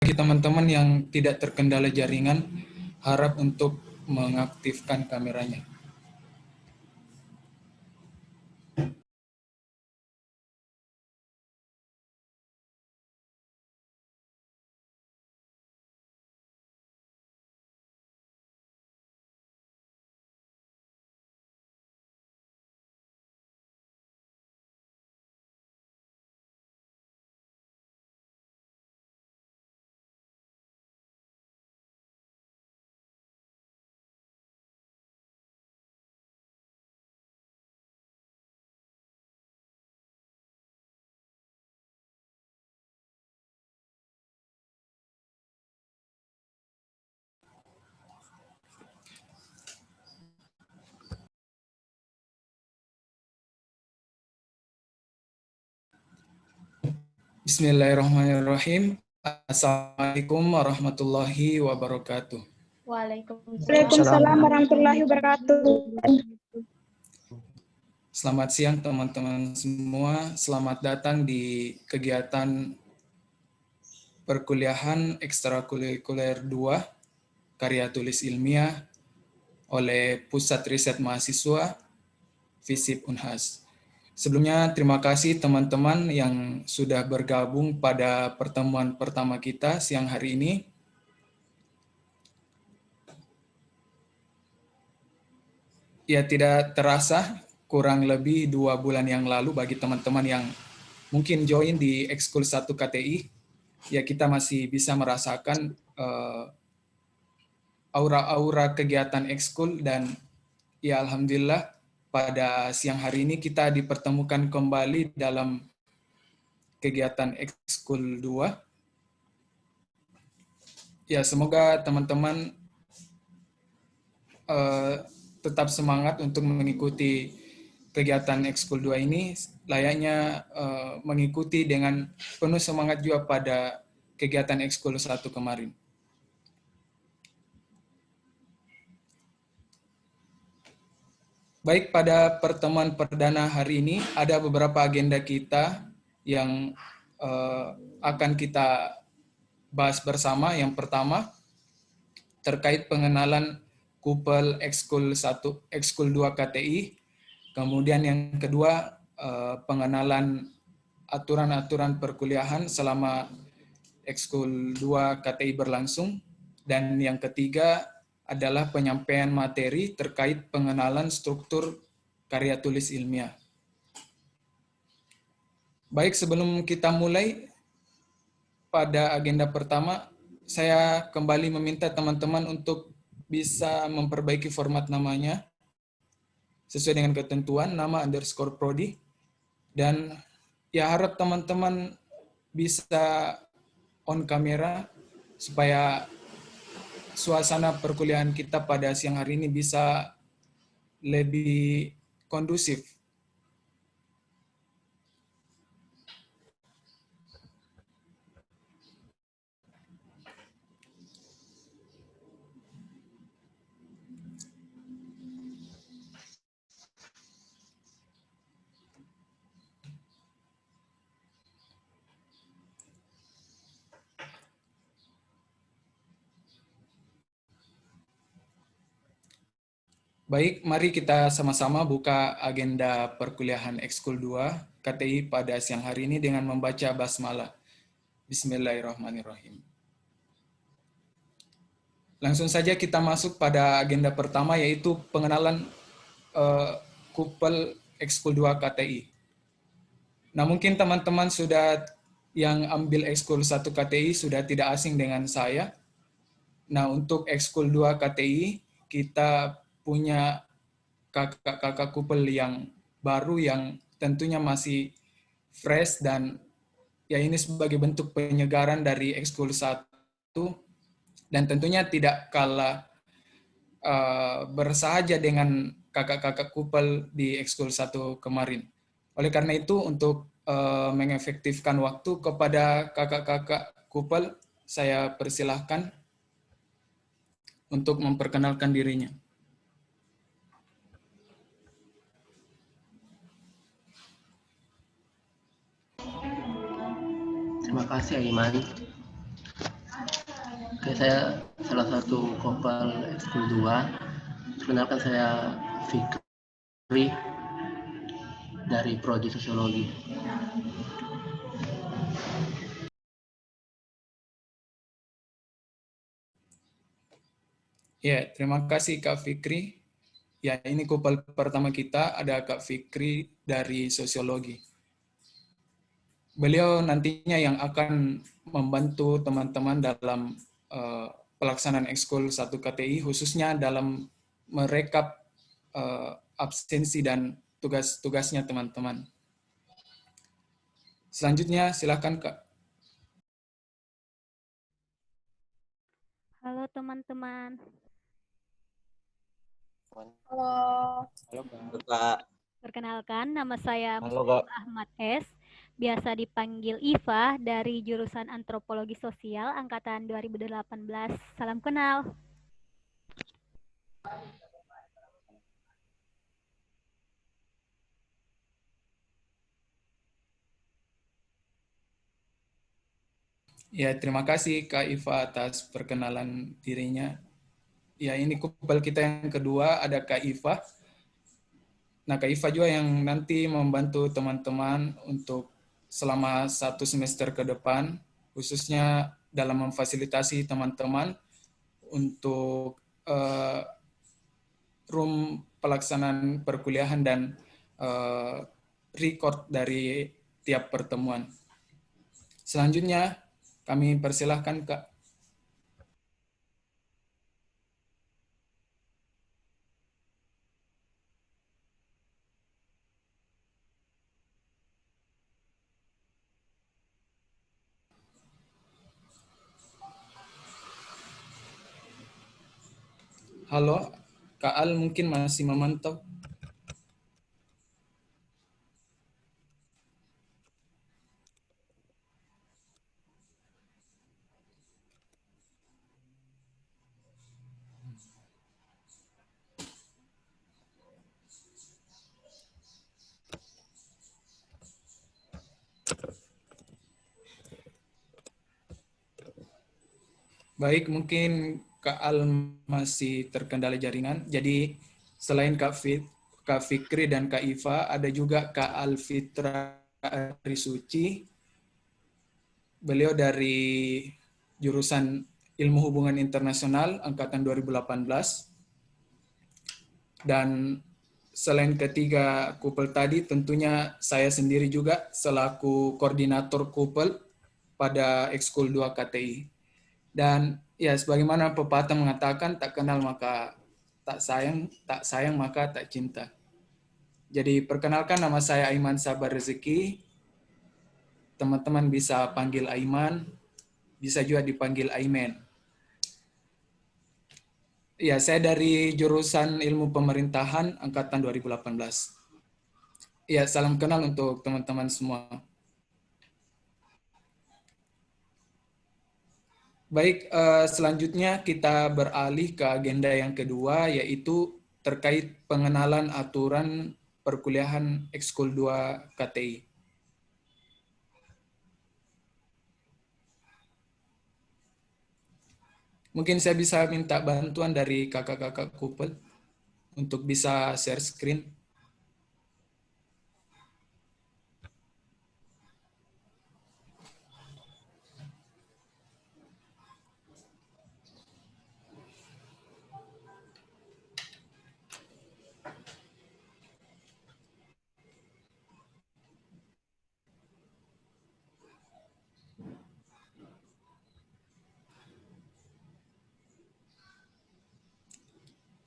Bagi teman-teman yang tidak terkendala jaringan, harap untuk mengaktifkan kameranya. Bismillahirrahmanirrahim. Assalamualaikum warahmatullahi wabarakatuh. Waalaikumsalam warahmatullahi wabarakatuh. Selamat siang teman-teman semua. Selamat datang di kegiatan perkuliahan ekstrakurikuler 2 karya tulis ilmiah oleh Pusat Riset Mahasiswa FISIP Unhas. Sebelumnya terima kasih teman-teman yang sudah bergabung pada pertemuan pertama kita siang hari ini. Ya, tidak terasa kurang lebih 2 bulan yang lalu bagi teman-teman yang mungkin join di Ekskul 1 KTI, ya kita masih bisa merasakan aura-aura kegiatan ekskul dan ya alhamdulillah pada siang hari ini kita dipertemukan kembali dalam kegiatan ekskul 2. Ya, semoga teman-teman tetap semangat untuk mengikuti kegiatan ekskul 2 ini, layaknya mengikuti dengan penuh semangat juga pada kegiatan ekskul 1 kemarin. Baik, pada pertemuan perdana hari ini ada beberapa agenda kita yang akan kita bahas bersama. Yang pertama terkait pengenalan kupel ekskul 1, ekskul 2 KTI. Kemudian yang kedua pengenalan aturan-aturan perkuliahan selama ekskul 2 KTI berlangsung. Dan yang ketiga adalah penyampaian materi terkait pengenalan struktur karya tulis ilmiah. Baik, sebelum kita mulai pada agenda pertama, saya kembali meminta teman-teman untuk bisa memperbaiki format namanya sesuai dengan ketentuan nama _prodi, dan ya harap teman-teman bisa on kamera supaya suasana perkuliahan kita pada siang hari ini bisa lebih kondusif. Baik, mari kita sama-sama buka agenda perkuliahan ekskul 2 KTI pada siang hari ini dengan membaca basmalah. Bismillahirrahmanirrahim. Langsung saja kita masuk pada agenda pertama, yaitu pengenalan kupel ekskul 2 KTI. Nah, mungkin teman-teman sudah yang ambil ekskul 1 KTI sudah tidak asing dengan saya. Nah, untuk ekskul 2 KTI kita punya kakak-kakak kupel yang baru yang tentunya masih fresh, dan ya ini sebagai bentuk penyegaran dari ekskul 1 dan tentunya tidak kalah bersahaja dengan kakak-kakak kupel di ekskul 1 kemarin. Oleh karena itu, untuk mengefektifkan waktu kepada kakak-kakak kupel, saya persilahkan untuk memperkenalkan dirinya. Terima kasih Aiman. Oke, saya salah satu Kopal Ekskul 2. Perkenalkan, saya Fikri dari Prodi Sosiologi. Ya, terima kasih Kak Fikri. Ya, ini kupal pertama kita, ada Kak Fikri dari Sosiologi. Beliau nantinya yang akan membantu teman-teman dalam pelaksanaan ekskul 1 KTI, khususnya dalam merekap absensi dan tugas-tugasnya teman-teman. Selanjutnya, silakan Kak. Halo teman-teman. Halo. Halo Kak. Perkenalkan, nama saya Halo Muslim Kak. Ahmad S. Biasa dipanggil Iva dari jurusan Antropologi Sosial angkatan 2018. Salam kenal. Ya, terima kasih Kak Iva atas perkenalan dirinya. Ya, ini kupal kita yang kedua, ada Kak Iva. Nah, Kak Iva juga yang nanti membantu teman-teman untuk selama 1 semester ke depan, khususnya dalam memfasilitasi teman-teman untuk room pelaksanaan perkuliahan dan record dari tiap pertemuan. Selanjutnya, kami persilahkan Kak. Halo, Kak Al mungkin masih memantau. Baik, mungkin Kak Al masih terkendala jaringan. Jadi selain Kak Fikri dan Kak Iva, ada juga Kak Alfitra Arisuci. Beliau dari jurusan Ilmu Hubungan Internasional angkatan 2018. Dan selain ketiga kupel tadi, tentunya saya sendiri juga selaku koordinator kupel pada Ekskul 2 KTI. Dan ya sebagaimana pepatah mengatakan, tak kenal maka tak sayang maka tak cinta. Jadi perkenalkan, nama saya Aiman Sabar Rezeki. Teman-teman bisa panggil Aiman, bisa juga dipanggil Aimen. Ya, saya dari jurusan Ilmu Pemerintahan angkatan 2018. Ya, salam kenal untuk teman-teman semua. Baik, selanjutnya kita beralih ke agenda yang kedua, yaitu terkait pengenalan aturan perkuliahan Ekskul 2 KTI. Mungkin saya bisa minta bantuan dari kakak-kakak kupel untuk bisa share screen.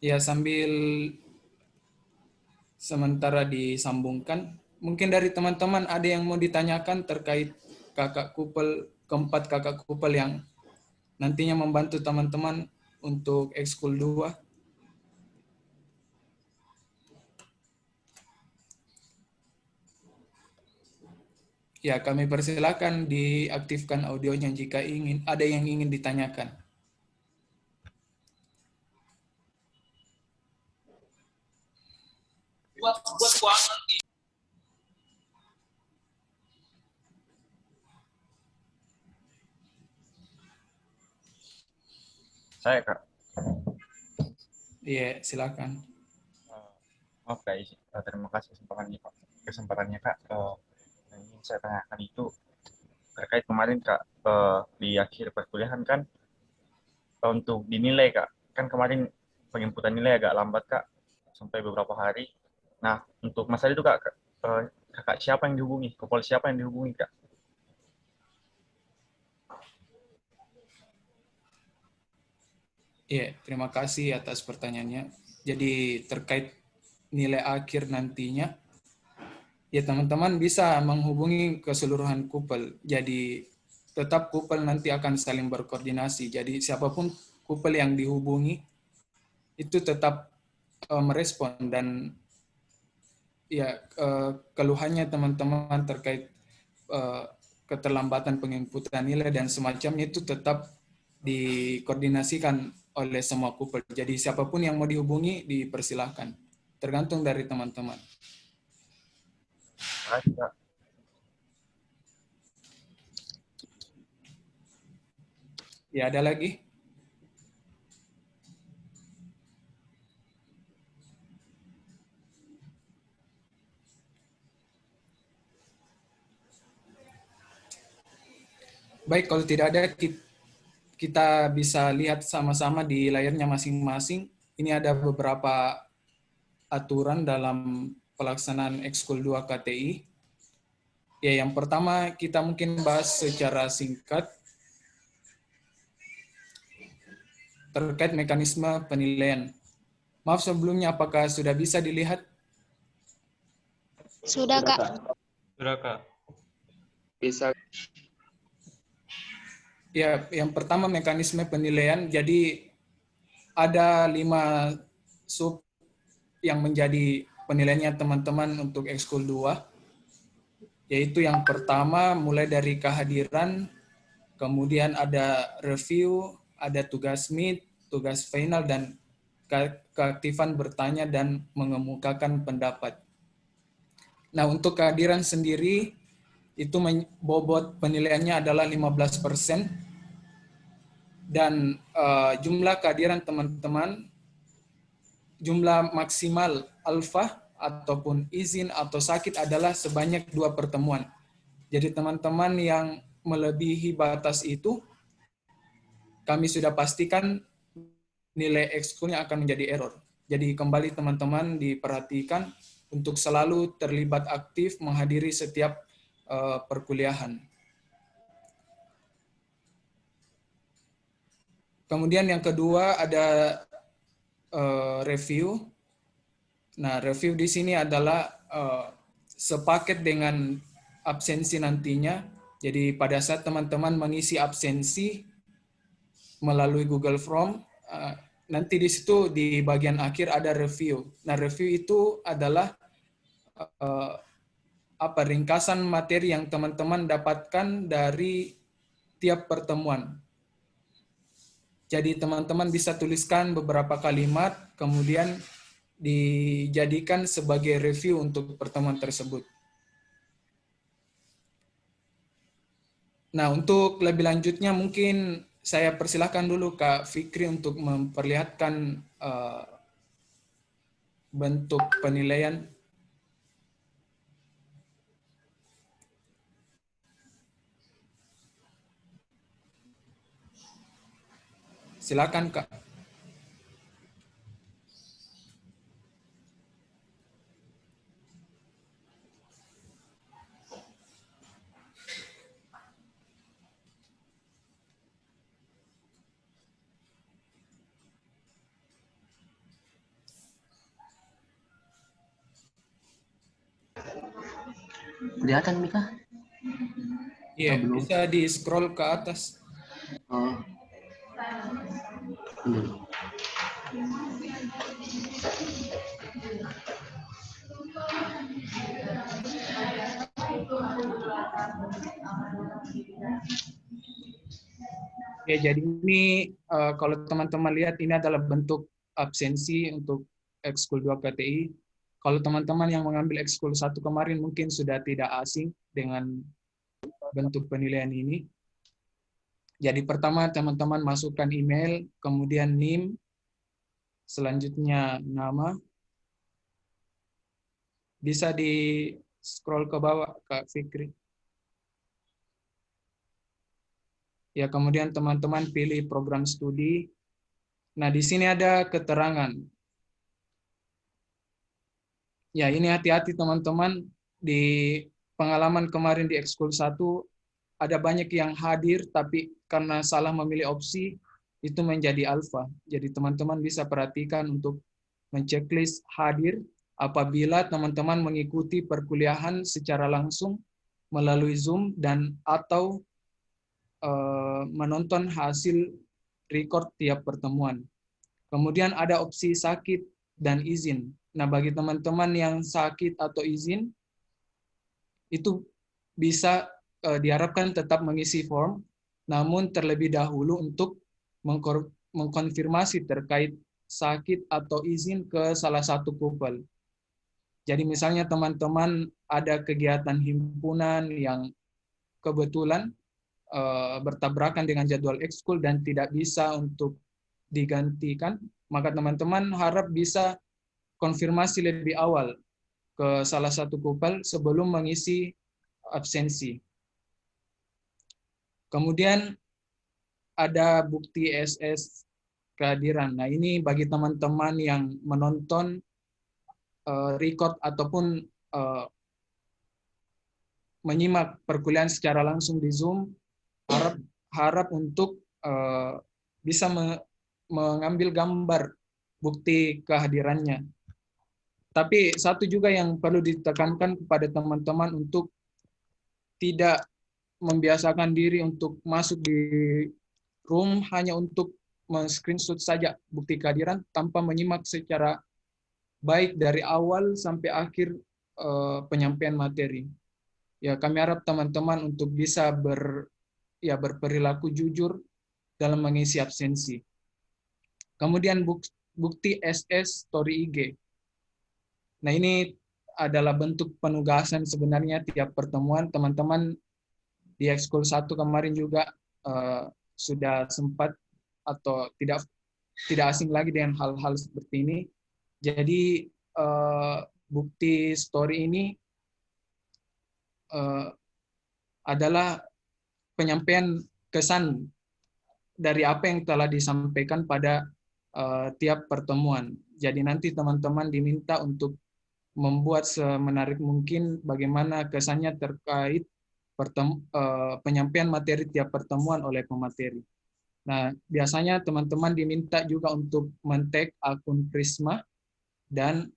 Ya, sambil sementara disambungkan, mungkin dari teman-teman ada yang mau ditanyakan terkait keempat kakak kupel yang nantinya membantu teman-teman untuk Ekskul 2. Ya, kami persilakan diaktifkan audionya jika ada yang ingin ditanyakan. Saya, Kak. Iya, silakan. Maaf, Kak. Terima kasih kesempatannya, Kak. Yang ingin saya tanyakan itu terkait kemarin, Kak, di akhir perkuliahan kan, untuk dinilai, Kak. Kan kemarin penginputan nilai agak lambat, Kak, sampai beberapa hari. Nah, untuk masalah itu, Kak, Kakak siapa yang dihubungi? Kepala siapa yang dihubungi, Kak? Iya, terima kasih atas pertanyaannya. Jadi terkait nilai akhir nantinya, ya teman-teman bisa menghubungi keseluruhan kupel. Jadi tetap kupel nanti akan saling berkoordinasi. Jadi siapapun kupel yang dihubungi itu tetap merespon, dan ya keluhannya teman-teman terkait keterlambatan penginputan nilai dan semacamnya itu tetap dikoordinasikan oleh semua kupel. Jadi siapapun yang mau dihubungi dipersilahkan, tergantung dari teman-teman. Kak. Ya, ada lagi? Baik, kalau tidak ada, kita bisa lihat sama-sama di layarnya masing-masing. Ini ada beberapa aturan dalam pelaksanaan Ekskul 2 KTI. Ya, yang pertama kita mungkin bahas secara singkat terkait mekanisme penilaian. Maaf sebelumnya, apakah sudah bisa dilihat? Sudah, Kak. Sudah, Kak. Bisa. Ya, yang pertama mekanisme penilaian. Jadi ada 5 sub yang menjadi penilaiannya teman-teman untuk Ekskul 2. Yaitu yang pertama mulai dari kehadiran, kemudian ada review, ada tugas mid, tugas final, dan keaktifan bertanya dan mengemukakan pendapat. Nah, untuk kehadiran sendiri, itu bobot penilaiannya adalah 15%, dan jumlah kehadiran teman-teman, jumlah maksimal alfa ataupun izin atau sakit adalah sebanyak 2 pertemuan. Jadi teman-teman yang melebihi batas itu, kami sudah pastikan nilai ekskulnya akan menjadi error. Jadi kembali teman-teman diperhatikan untuk selalu terlibat aktif menghadiri setiap perkuliahan. Kemudian yang kedua ada review. Nah, review di sini adalah sepaket dengan absensi nantinya. Jadi pada saat teman-teman mengisi absensi melalui Google Form, nanti di situ di bagian akhir ada review. Nah, review itu adalah ringkasan materi yang teman-teman dapatkan dari tiap pertemuan. Jadi teman-teman bisa tuliskan beberapa kalimat, kemudian dijadikan sebagai review untuk pertemuan tersebut. Nah, untuk lebih lanjutnya mungkin saya persilahkan dulu Kak Fikri untuk memperlihatkan bentuk penilaian. Silakan Kak. Kelihatan Mika? Iya, bisa di scroll ke atas. Oh. Ini. Ya, jadi ini kalau teman-teman lihat ini adalah bentuk absensi untuk Ekskul 2 KTI. Kalau teman-teman yang mengambil Ekskul 1 kemarin mungkin sudah tidak asing dengan bentuk penilaian ini. Jadi pertama teman-teman masukkan email, kemudian NIM, selanjutnya nama. Bisa di scroll ke bawah, Kak Fikri. Ya, kemudian teman-teman pilih program studi. Nah, di sini ada keterangan. Ya, ini hati-hati teman-teman. Di pengalaman kemarin di ekskul 1, ada banyak yang hadir, tapi karena salah memilih opsi, itu menjadi alfa. Jadi teman-teman bisa perhatikan untuk menceklis hadir apabila teman-teman mengikuti perkuliahan secara langsung melalui Zoom dan atau menonton hasil record tiap pertemuan. Kemudian ada opsi sakit dan izin. Nah, bagi teman-teman yang sakit atau izin, itu bisa diharapkan tetap mengisi form, namun terlebih dahulu untuk mengkonfirmasi terkait sakit atau izin ke salah satu kupel. Jadi misalnya teman-teman ada kegiatan himpunan yang kebetulan bertabrakan dengan jadwal ekskul dan tidak bisa untuk digantikan, maka teman-teman harap bisa konfirmasi lebih awal ke salah satu kupel sebelum mengisi absensi. Kemudian ada bukti SS kehadiran. Nah, ini bagi teman-teman yang menonton record ataupun menyimak perkuliahan secara langsung di Zoom, harap untuk bisa mengambil gambar bukti kehadirannya. Tapi satu juga yang perlu ditekankan kepada teman-teman untuk tidak membiasakan diri untuk masuk di room hanya untuk men-screenshot saja bukti kehadiran tanpa menyimak secara baik dari awal sampai akhir penyampaian materi. Ya, kami harap teman-teman untuk bisa berperilaku jujur dalam mengisi absensi. Kemudian bukti SS Story IG. Nah, ini adalah bentuk penugasan sebenarnya tiap pertemuan. Teman-teman di ekskul 1 kemarin juga sudah sempat atau tidak asing lagi dengan hal-hal seperti ini. Jadi bukti story ini adalah penyampaian kesan dari apa yang telah disampaikan pada tiap pertemuan. Jadi nanti teman-teman diminta untuk membuat semenarik mungkin bagaimana kesannya terkait penyampaian materi tiap pertemuan oleh pemateri. Nah, biasanya teman-teman diminta juga untuk men-tag akun Prisma dan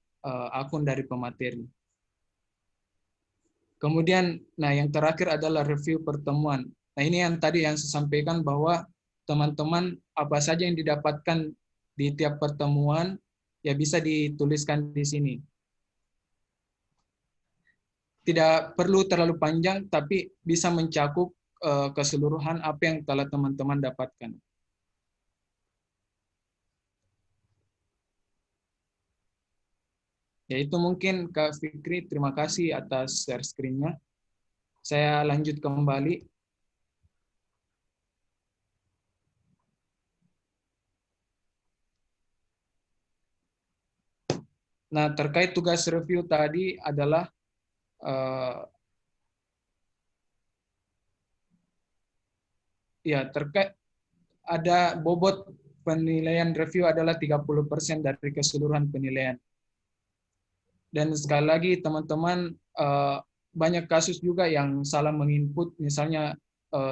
akun dari pemateri. Kemudian, nah yang terakhir adalah review pertemuan. Nah, ini yang tadi yang saya sampaikan bahwa teman-teman apa saja yang didapatkan di tiap pertemuan ya bisa dituliskan di sini. Tidak perlu terlalu panjang, tapi bisa mencakup keseluruhan apa yang telah teman-teman dapatkan. Ya, itu mungkin Kak Fikri, terima kasih atas share screen-nya. Saya lanjut kembali. Nah, terkait tugas review tadi adalah ya terkait ada bobot penilaian review adalah 30% dari keseluruhan penilaian. Dan sekali lagi teman-teman banyak kasus juga yang salah menginput, misalnya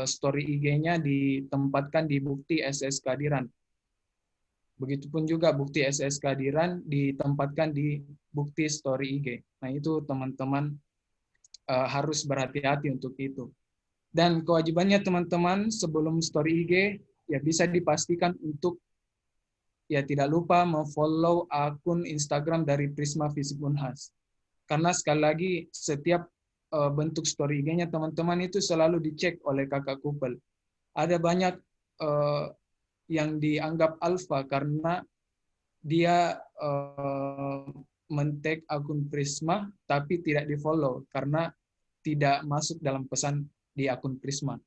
story IG-nya ditempatkan di bukti SS kehadiran. Begitupun juga bukti SS kehadiran ditempatkan di bukti story IG. Nah, itu teman-teman harus berhati-hati untuk itu. Dan kewajibannya teman-teman sebelum story IG ya bisa dipastikan untuk ya tidak lupa memfollow akun Instagram dari Prisma Fisip Unhas. Karena sekali lagi setiap bentuk story IG-nya teman-teman itu selalu dicek oleh kakak kupel. Ada banyak yang dianggap alfa karena dia men-tag akun Prisma tapi tidak di-follow karena tidak masuk dalam pesan di akun Prisma.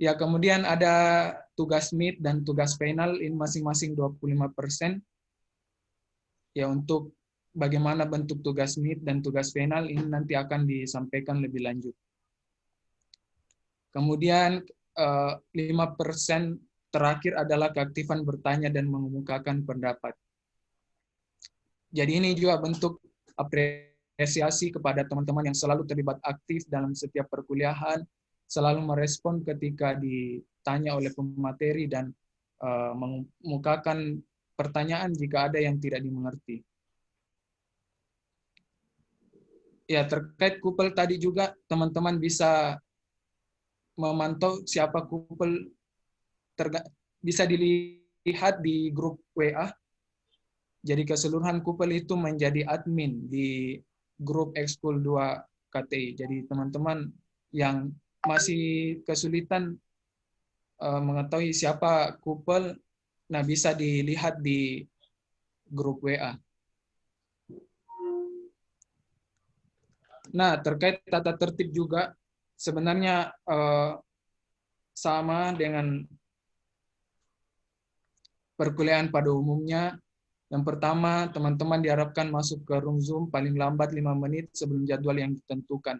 Ya, kemudian ada tugas mid dan tugas final, ini masing-masing 25%. Ya, untuk bagaimana bentuk tugas mid dan tugas final ini nanti akan disampaikan lebih lanjut. Kemudian 5% terakhir adalah keaktifan bertanya dan mengemukakan pendapat. Jadi ini juga bentuk apresiasi kepada teman-teman yang selalu terlibat aktif dalam setiap perkuliahan, selalu merespon ketika ditanya oleh pemateri dan mengemukakan pertanyaan jika ada yang tidak dimengerti. Ya, terkait kupel tadi juga teman-teman bisa memantau siapa kupel, bisa dilihat di grup WA. Jadi keseluruhan kupel itu menjadi admin di grup Ekskul 2 KTI. Jadi teman-teman yang masih kesulitan mengetahui siapa kupel, nah bisa dilihat di grup WA. Nah, terkait tata tertib juga sebenarnya sama dengan perkuliahan pada umumnya. Yang pertama, teman-teman diharapkan masuk ke room Zoom paling lambat 5 menit sebelum jadwal yang ditentukan.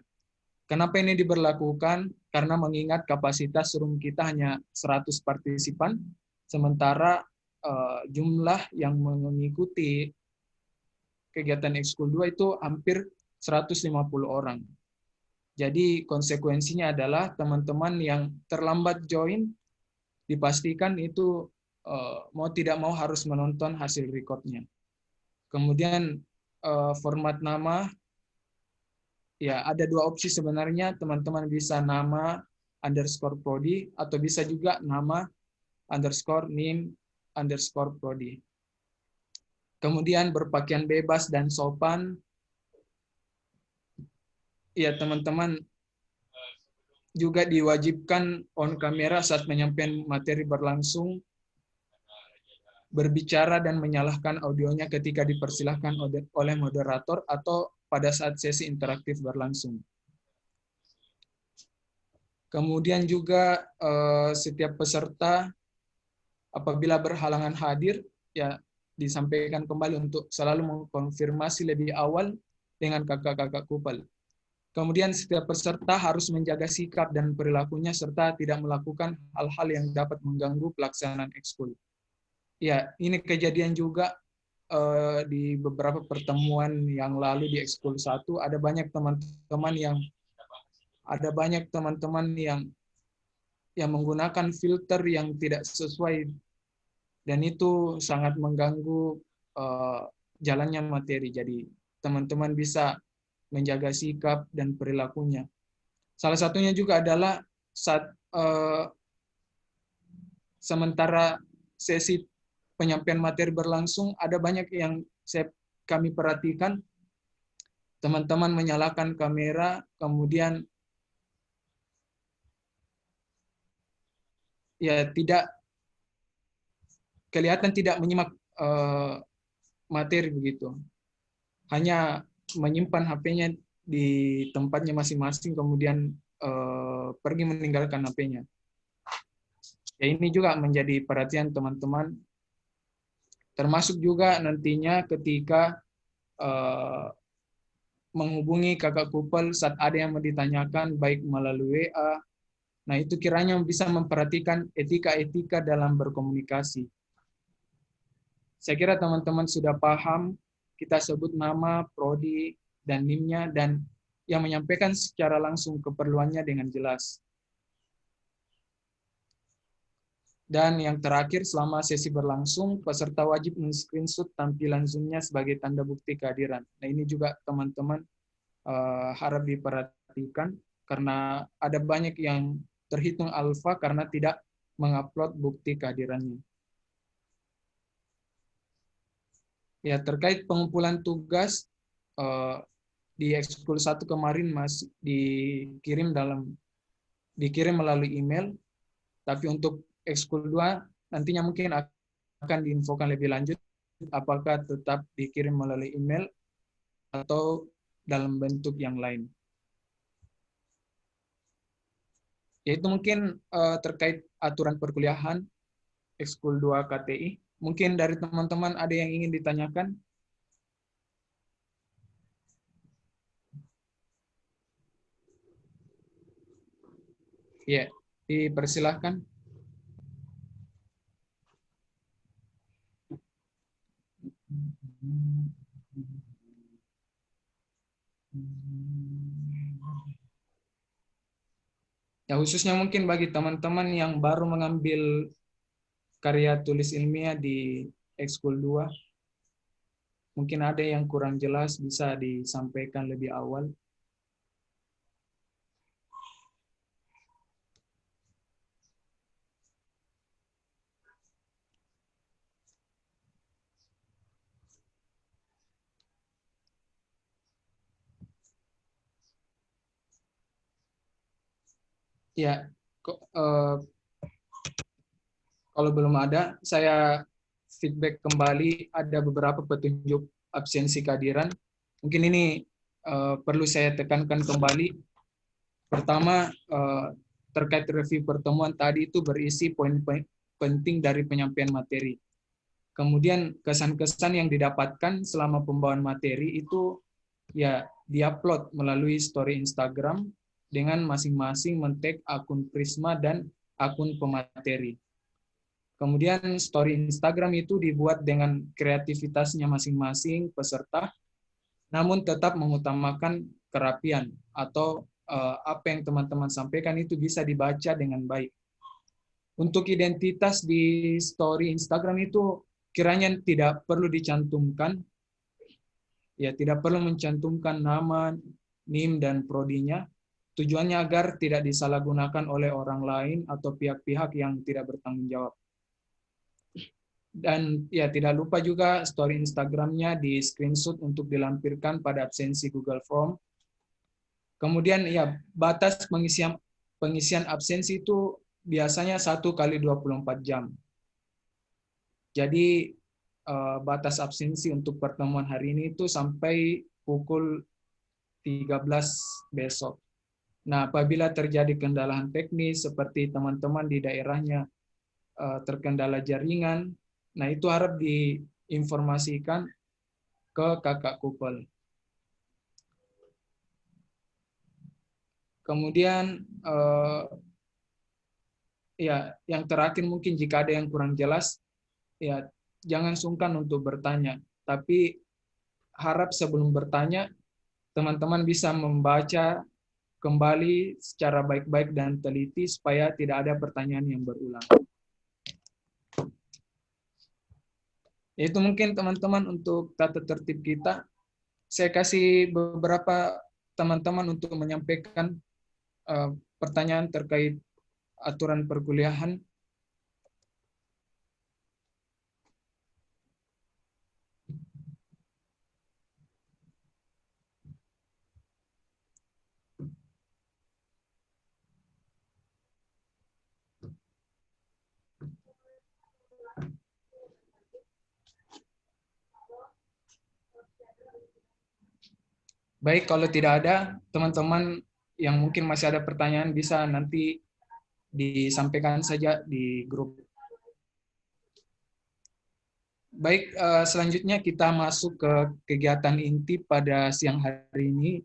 Kenapa ini diberlakukan? Karena mengingat kapasitas room kita hanya 100 partisipan, sementara jumlah yang mengikuti kegiatan Ekskul 2 itu hampir 150 orang. Jadi konsekuensinya adalah teman-teman yang terlambat join dipastikan itu mau tidak mau harus menonton hasil recordnya. Kemudian format nama, ya ada 2 opsi sebenarnya, teman-teman bisa nama _prodi atau bisa juga nama _nim_prodi. Kemudian berpakaian bebas dan sopan. Ya, teman-teman juga diwajibkan on kamera saat menyampaikan materi berlangsung, berbicara dan menyalakan audionya ketika dipersilahkan oleh moderator atau pada saat sesi interaktif berlangsung. Kemudian juga setiap peserta apabila berhalangan hadir, ya disampaikan kembali untuk selalu mengkonfirmasi lebih awal dengan kakak-kakak kupel. Kemudian setiap peserta harus menjaga sikap dan perilakunya serta tidak melakukan hal-hal yang dapat mengganggu pelaksanaan ekskul. Ya, ini kejadian juga di beberapa pertemuan yang lalu di Ekskul 1, ada banyak teman-teman yang menggunakan filter yang tidak sesuai, dan itu sangat mengganggu jalannya materi. Jadi teman-teman bisa menjaga sikap dan perilakunya. Salah satunya juga adalah saat sementara sesi penyampaian materi berlangsung, ada banyak yang kami perhatikan, teman-teman menyalakan kamera, kemudian ya kelihatan tidak menyimak materi begitu. Hanya menyimpan HP-nya di tempatnya masing-masing, kemudian pergi meninggalkan HP-nya. Ya, ini juga menjadi perhatian teman-teman. Termasuk juga nantinya ketika menghubungi kakak kupel saat ada yang mau ditanyakan, baik melalui WA, nah itu kiranya bisa memperhatikan etika-etika dalam berkomunikasi. Saya kira teman-teman sudah paham, kita sebut nama, prodi, dan NIM-nya, dan yang menyampaikan secara langsung keperluannya dengan jelas. Dan yang terakhir, selama sesi berlangsung, peserta wajib men-screenshot tampilan Zoom-nya sebagai tanda bukti kehadiran. Nah, ini juga teman-teman harap diperhatikan, karena ada banyak yang terhitung alfa karena tidak mengupload bukti kehadirannya. Ya, terkait pengumpulan tugas, di Ekskul 1 kemarin masih dikirim melalui email, tapi untuk Ekskul 2 nantinya mungkin akan diinfokan lebih lanjut apakah tetap dikirim melalui email atau dalam bentuk yang lain. Yaitu mungkin terkait aturan perkuliahan Ekskul 2 KTI. Mungkin dari teman-teman ada yang ingin ditanyakan? Ya, dipersilahkan. Ya, khususnya mungkin bagi teman-teman yang baru mengambil karya tulis ilmiah di Ekskul 2, mungkin ada yang kurang jelas bisa disampaikan lebih awal. Ya, kalau belum ada, saya feedback kembali ada beberapa petunjuk absensi kehadiran. Mungkin ini perlu saya tekankan kembali. Pertama, terkait review pertemuan tadi itu berisi poin-poin penting dari penyampaian materi. Kemudian kesan-kesan yang didapatkan selama pembawaan materi itu ya diupload melalui story Instagram dengan masing-masing men-tag akun Prisma dan akun pemateri. Kemudian story Instagram itu dibuat dengan kreativitasnya masing-masing peserta, namun tetap mengutamakan kerapian atau apa yang teman-teman sampaikan itu bisa dibaca dengan baik. Untuk identitas di story Instagram itu kiranya tidak perlu dicantumkan, ya tidak perlu mencantumkan nama, NIM, dan prodinya. Tujuannya agar tidak disalahgunakan oleh orang lain atau pihak-pihak yang tidak bertanggung jawab. Dan ya tidak lupa juga story Instagramnya di screenshot untuk dilampirkan pada absensi Google Form. Kemudian ya batas pengisian absensi itu biasanya 1 kali 24 jam. Jadi batas absensi untuk pertemuan hari ini itu sampai pukul 13 besok. Nah, apabila terjadi kendala teknis seperti teman-teman di daerahnya terkendala jaringan, nah itu harap diinformasikan ke kakak kupel. Kemudian ya yang terakhir mungkin jika ada yang kurang jelas, ya jangan sungkan untuk bertanya. Tapi harap sebelum bertanya, teman-teman bisa membaca kembali secara baik-baik dan teliti supaya tidak ada pertanyaan yang berulang. Itu mungkin teman-teman untuk tata tertib kita. Saya kasih beberapa teman-teman untuk menyampaikan pertanyaan terkait aturan perkuliahan. Baik, kalau tidak ada, teman-teman yang mungkin masih ada pertanyaan bisa nanti disampaikan saja di grup. Baik, selanjutnya kita masuk ke kegiatan inti pada siang hari ini,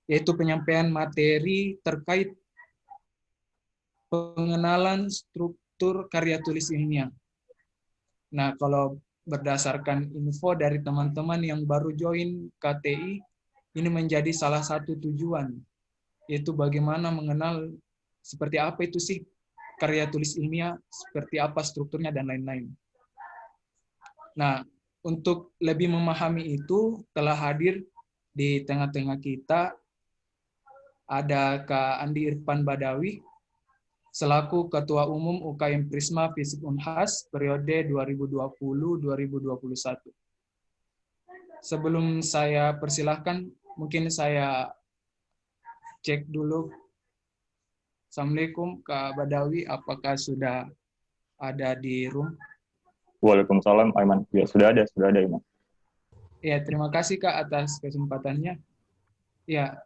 yaitu penyampaian materi terkait pengenalan struktur karya tulis ilmiah. Nah, kalau berdasarkan info dari teman-teman yang baru join KTI, ini menjadi salah satu tujuan, yaitu bagaimana mengenal seperti apa itu sih karya tulis ilmiah, seperti apa strukturnya, dan lain-lain. Nah, untuk lebih memahami itu, telah hadir di tengah-tengah kita ada Kak Andi Irfan Badawi, selaku Ketua Umum UKM Prisma Fisip Unhas periode 2020-2021. Sebelum saya persilahkan, mungkin saya cek dulu. Assalamualaikum Kak Badawi, apakah sudah ada di room? Waalaikumsalam, Aiman. Ya, sudah ada Iman. Ya, terima kasih Kak atas kesempatannya. Ya,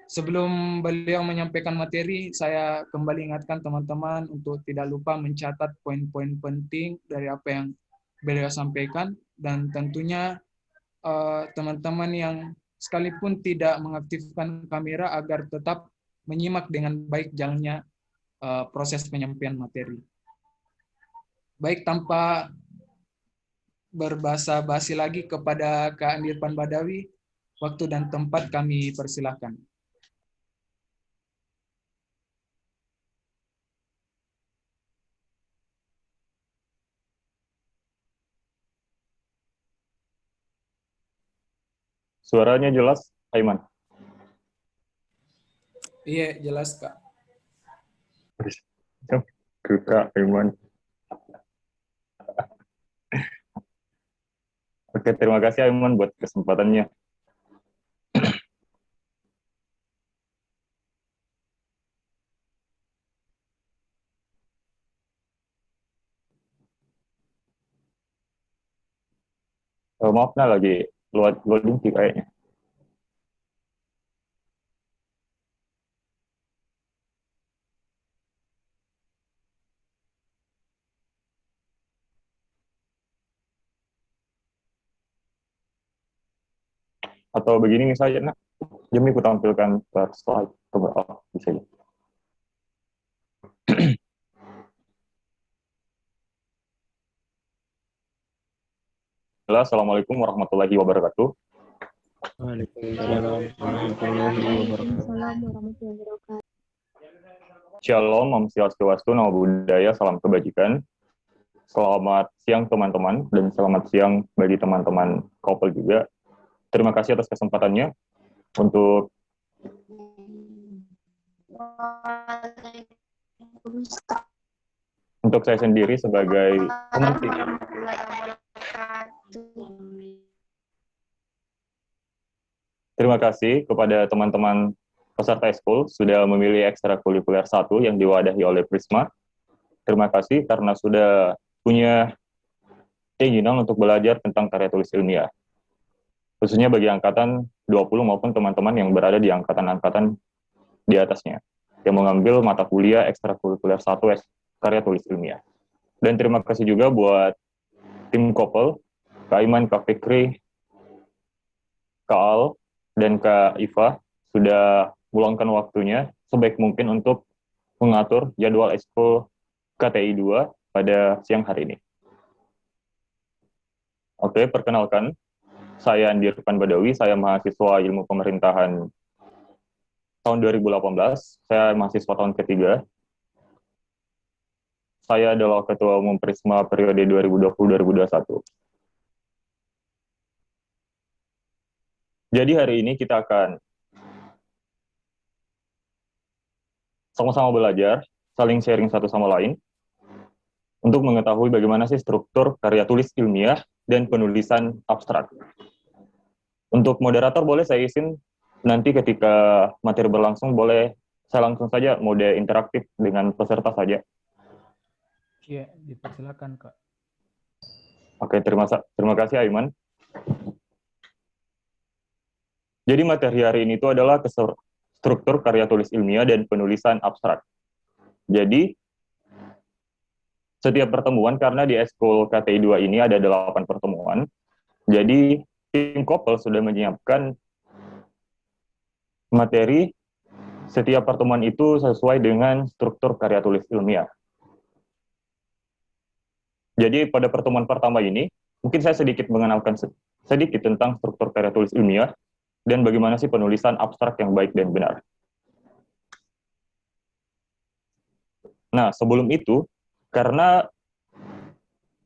Sebelum beliau menyampaikan materi, saya kembali ingatkan teman-teman untuk tidak lupa mencatat poin-poin penting dari apa yang beliau sampaikan, dan tentunya teman-teman yang sekalipun tidak mengaktifkan kamera agar tetap menyimak dengan baik jalannya proses penyampaian materi. Baik, tanpa berbahasa basi lagi kepada Kak Andirpan Badawi, waktu dan tempat kami persilahkan. Suaranya jelas, Aiman? Iya, jelas Kak. Kak Aiman. Oke, terima kasih Aiman buat kesempatannya. Maaf, nah lagi loading sih kayaknya. Atau begini misalnya, nah, Jemi ku tampilkan per slide. Coba, bisa ya. Assalamualaikum warahmatullahi wabarakatuh. Waalaikumsalam warahmatullahi wabarakatuh. Shalom, Om Swastiastu, Namo Buddhaya, salam kebajikan. Selamat siang teman-teman, dan selamat siang bagi teman-teman couple juga. Terima kasih atas kesempatannya untuk saya sendiri sebagai pemantik. Terima kasih kepada teman-teman peserta ekskul sudah memilih ekstrakurikuler 1 yang diwadahi oleh Prisma. Terima kasih karena sudah punya keinginan untuk belajar tentang karya tulis ilmiah. Khususnya bagi angkatan 20 maupun teman-teman yang berada di angkatan-angkatan di atasnya, yang mengambil mata kuliah ekstrakurikuler 1 karya tulis ilmiah. Dan terima kasih juga buat tim couple, Kak Iman, Kak Fikri, Kak Al, dan Kak Iva sudah meluangkan waktunya sebaik mungkin untuk mengatur jadwal ekskul KTI 2 pada siang hari ini. Oke, perkenalkan, saya Andirpan Badawi, saya mahasiswa Ilmu Pemerintahan tahun 2018, saya mahasiswa tahun ketiga. Saya adalah Ketua Umum Prisma periode 2020-2021. Jadi hari ini kita akan sama-sama belajar, saling sharing satu sama lain, untuk mengetahui bagaimana sih struktur karya tulis ilmiah dan penulisan abstrak. Untuk moderator boleh saya izin, nanti ketika materi berlangsung boleh saya langsung saja mode interaktif dengan peserta saja. Iya, dipersilakan Kak. Oke, terima kasih Aiman. Jadi materi hari ini itu adalah struktur karya tulis ilmiah dan penulisan abstrak. Jadi, setiap pertemuan, karena di ekskul KTI 2 ini ada 8 pertemuan, jadi tim couple sudah menyiapkan materi setiap pertemuan itu sesuai dengan struktur karya tulis ilmiah. Jadi pada pertemuan pertama ini, mungkin saya sedikit mengenalkan sedikit tentang struktur karya tulis ilmiah, dan bagaimana sih penulisan abstrak yang baik dan benar. Nah, sebelum itu, karena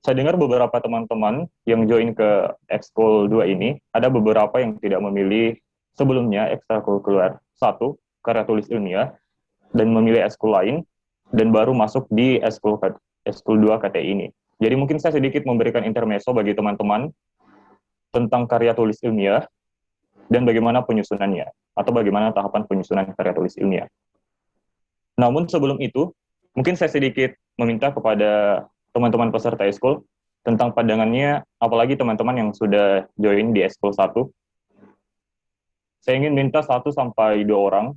saya dengar beberapa teman-teman yang join ke ekskul 2 ini, ada beberapa yang tidak memilih sebelumnya ekstrakurikuler 1, karya tulis ilmiah, dan memilih ekskul lain, dan baru masuk di ekskul 2 KTI ini. Jadi mungkin saya sedikit memberikan intermezzo bagi teman-teman tentang karya tulis ilmiah, dan bagaimana penyusunannya, atau bagaimana tahapan penyusunan karya tulis ilmiah. Namun sebelum itu, mungkin saya sedikit meminta kepada teman-teman peserta ekskul tentang pandangannya, apalagi teman-teman yang sudah join di ekskul 1. saya ingin minta 1 sampai 2 orang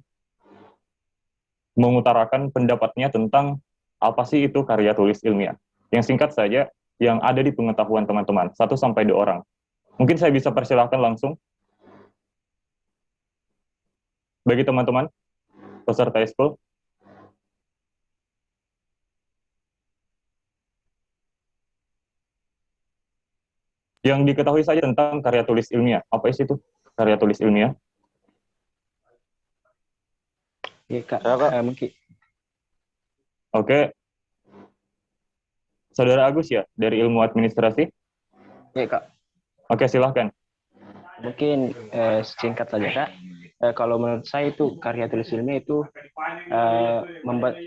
mengutarakan pendapatnya tentang apa sih itu karya tulis ilmiah. Yang singkat saja, yang ada di pengetahuan teman-teman, 1 sampai 2 orang. Mungkin saya bisa persilahkan langsung bagi teman-teman peserta eskul. Yang diketahui saja tentang karya tulis ilmiah. Apa isi itu karya tulis ilmiah? Ya, Kak. Saya, Kak. Mungkin. Oke. Saudara Agus ya, dari ilmu administrasi? Ya, Kak. Oke, silahkan. Mungkin singkat saja, Kak. Kalau menurut saya itu karya tulis ilmiah itu membuat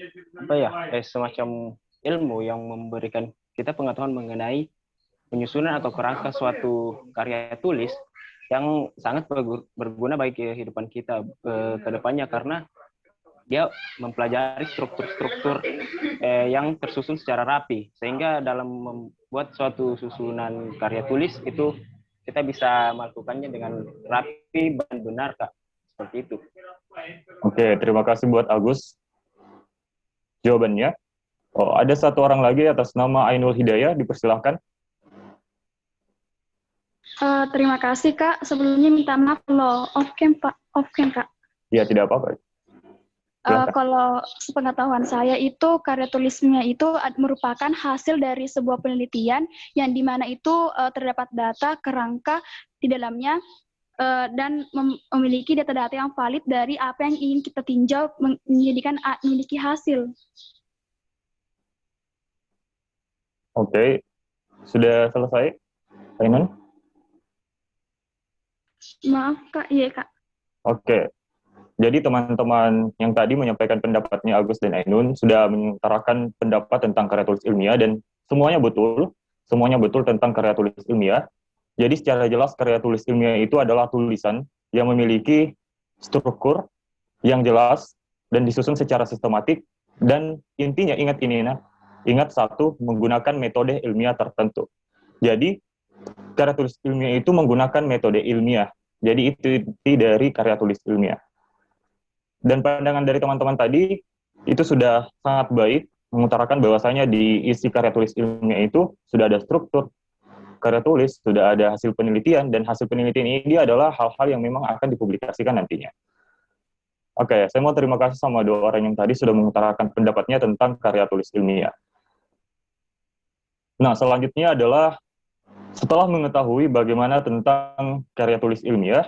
semacam ilmu yang memberikan kita pengetahuan mengenai penyusunan atau kerangka suatu karya tulis yang sangat berguna bagi kehidupan kita ke depannya, karena dia mempelajari struktur-struktur yang tersusun secara rapi, sehingga dalam membuat suatu susunan karya tulis itu kita bisa melakukannya dengan rapi dan benar, Kak. Seperti itu. Oke, terima kasih buat Agus jawabannya. Oh, ada 1 orang lagi atas nama Ainul Hidayah, dipersilahkan. Terima kasih, Kak. Sebelumnya minta maaf kalau off-cam, Pak. Off-cam, Kak. Ya, tidak apa-apa. Silakan. Kalau sepengetahuan saya itu karya tulisnya itu merupakan hasil dari sebuah penelitian yang dimana itu terdapat data kerangka di dalamnya dan memiliki data-data yang valid dari apa yang ingin kita tinjau menjadikan memiliki hasil. Oke, sudah selesai, Ainun? Maaf, Kak. Iya, Kak. Oke. Jadi teman-teman yang tadi menyampaikan pendapatnya Agus dan Ainun sudah mengutarakan pendapat tentang karya tulis ilmiah dan semuanya betul tentang karya tulis ilmiah. Jadi secara jelas karya tulis ilmiah itu adalah tulisan yang memiliki struktur yang jelas dan disusun secara sistematik, dan intinya ingat 1, menggunakan metode ilmiah tertentu. Jadi karya tulis ilmiah itu menggunakan metode ilmiah. Jadi itu inti dari karya tulis ilmiah. Dan pandangan dari teman-teman tadi itu sudah sangat baik mengutarakan bahwasanya di isi karya tulis ilmiah itu sudah ada struktur karya tulis, sudah ada hasil penelitian, dan hasil penelitian ini adalah hal-hal yang memang akan dipublikasikan nantinya. Oke, saya mau terima kasih sama 2 orang yang tadi sudah mengutarakan pendapatnya tentang karya tulis ilmiah. Nah, selanjutnya adalah setelah mengetahui bagaimana tentang karya tulis ilmiah,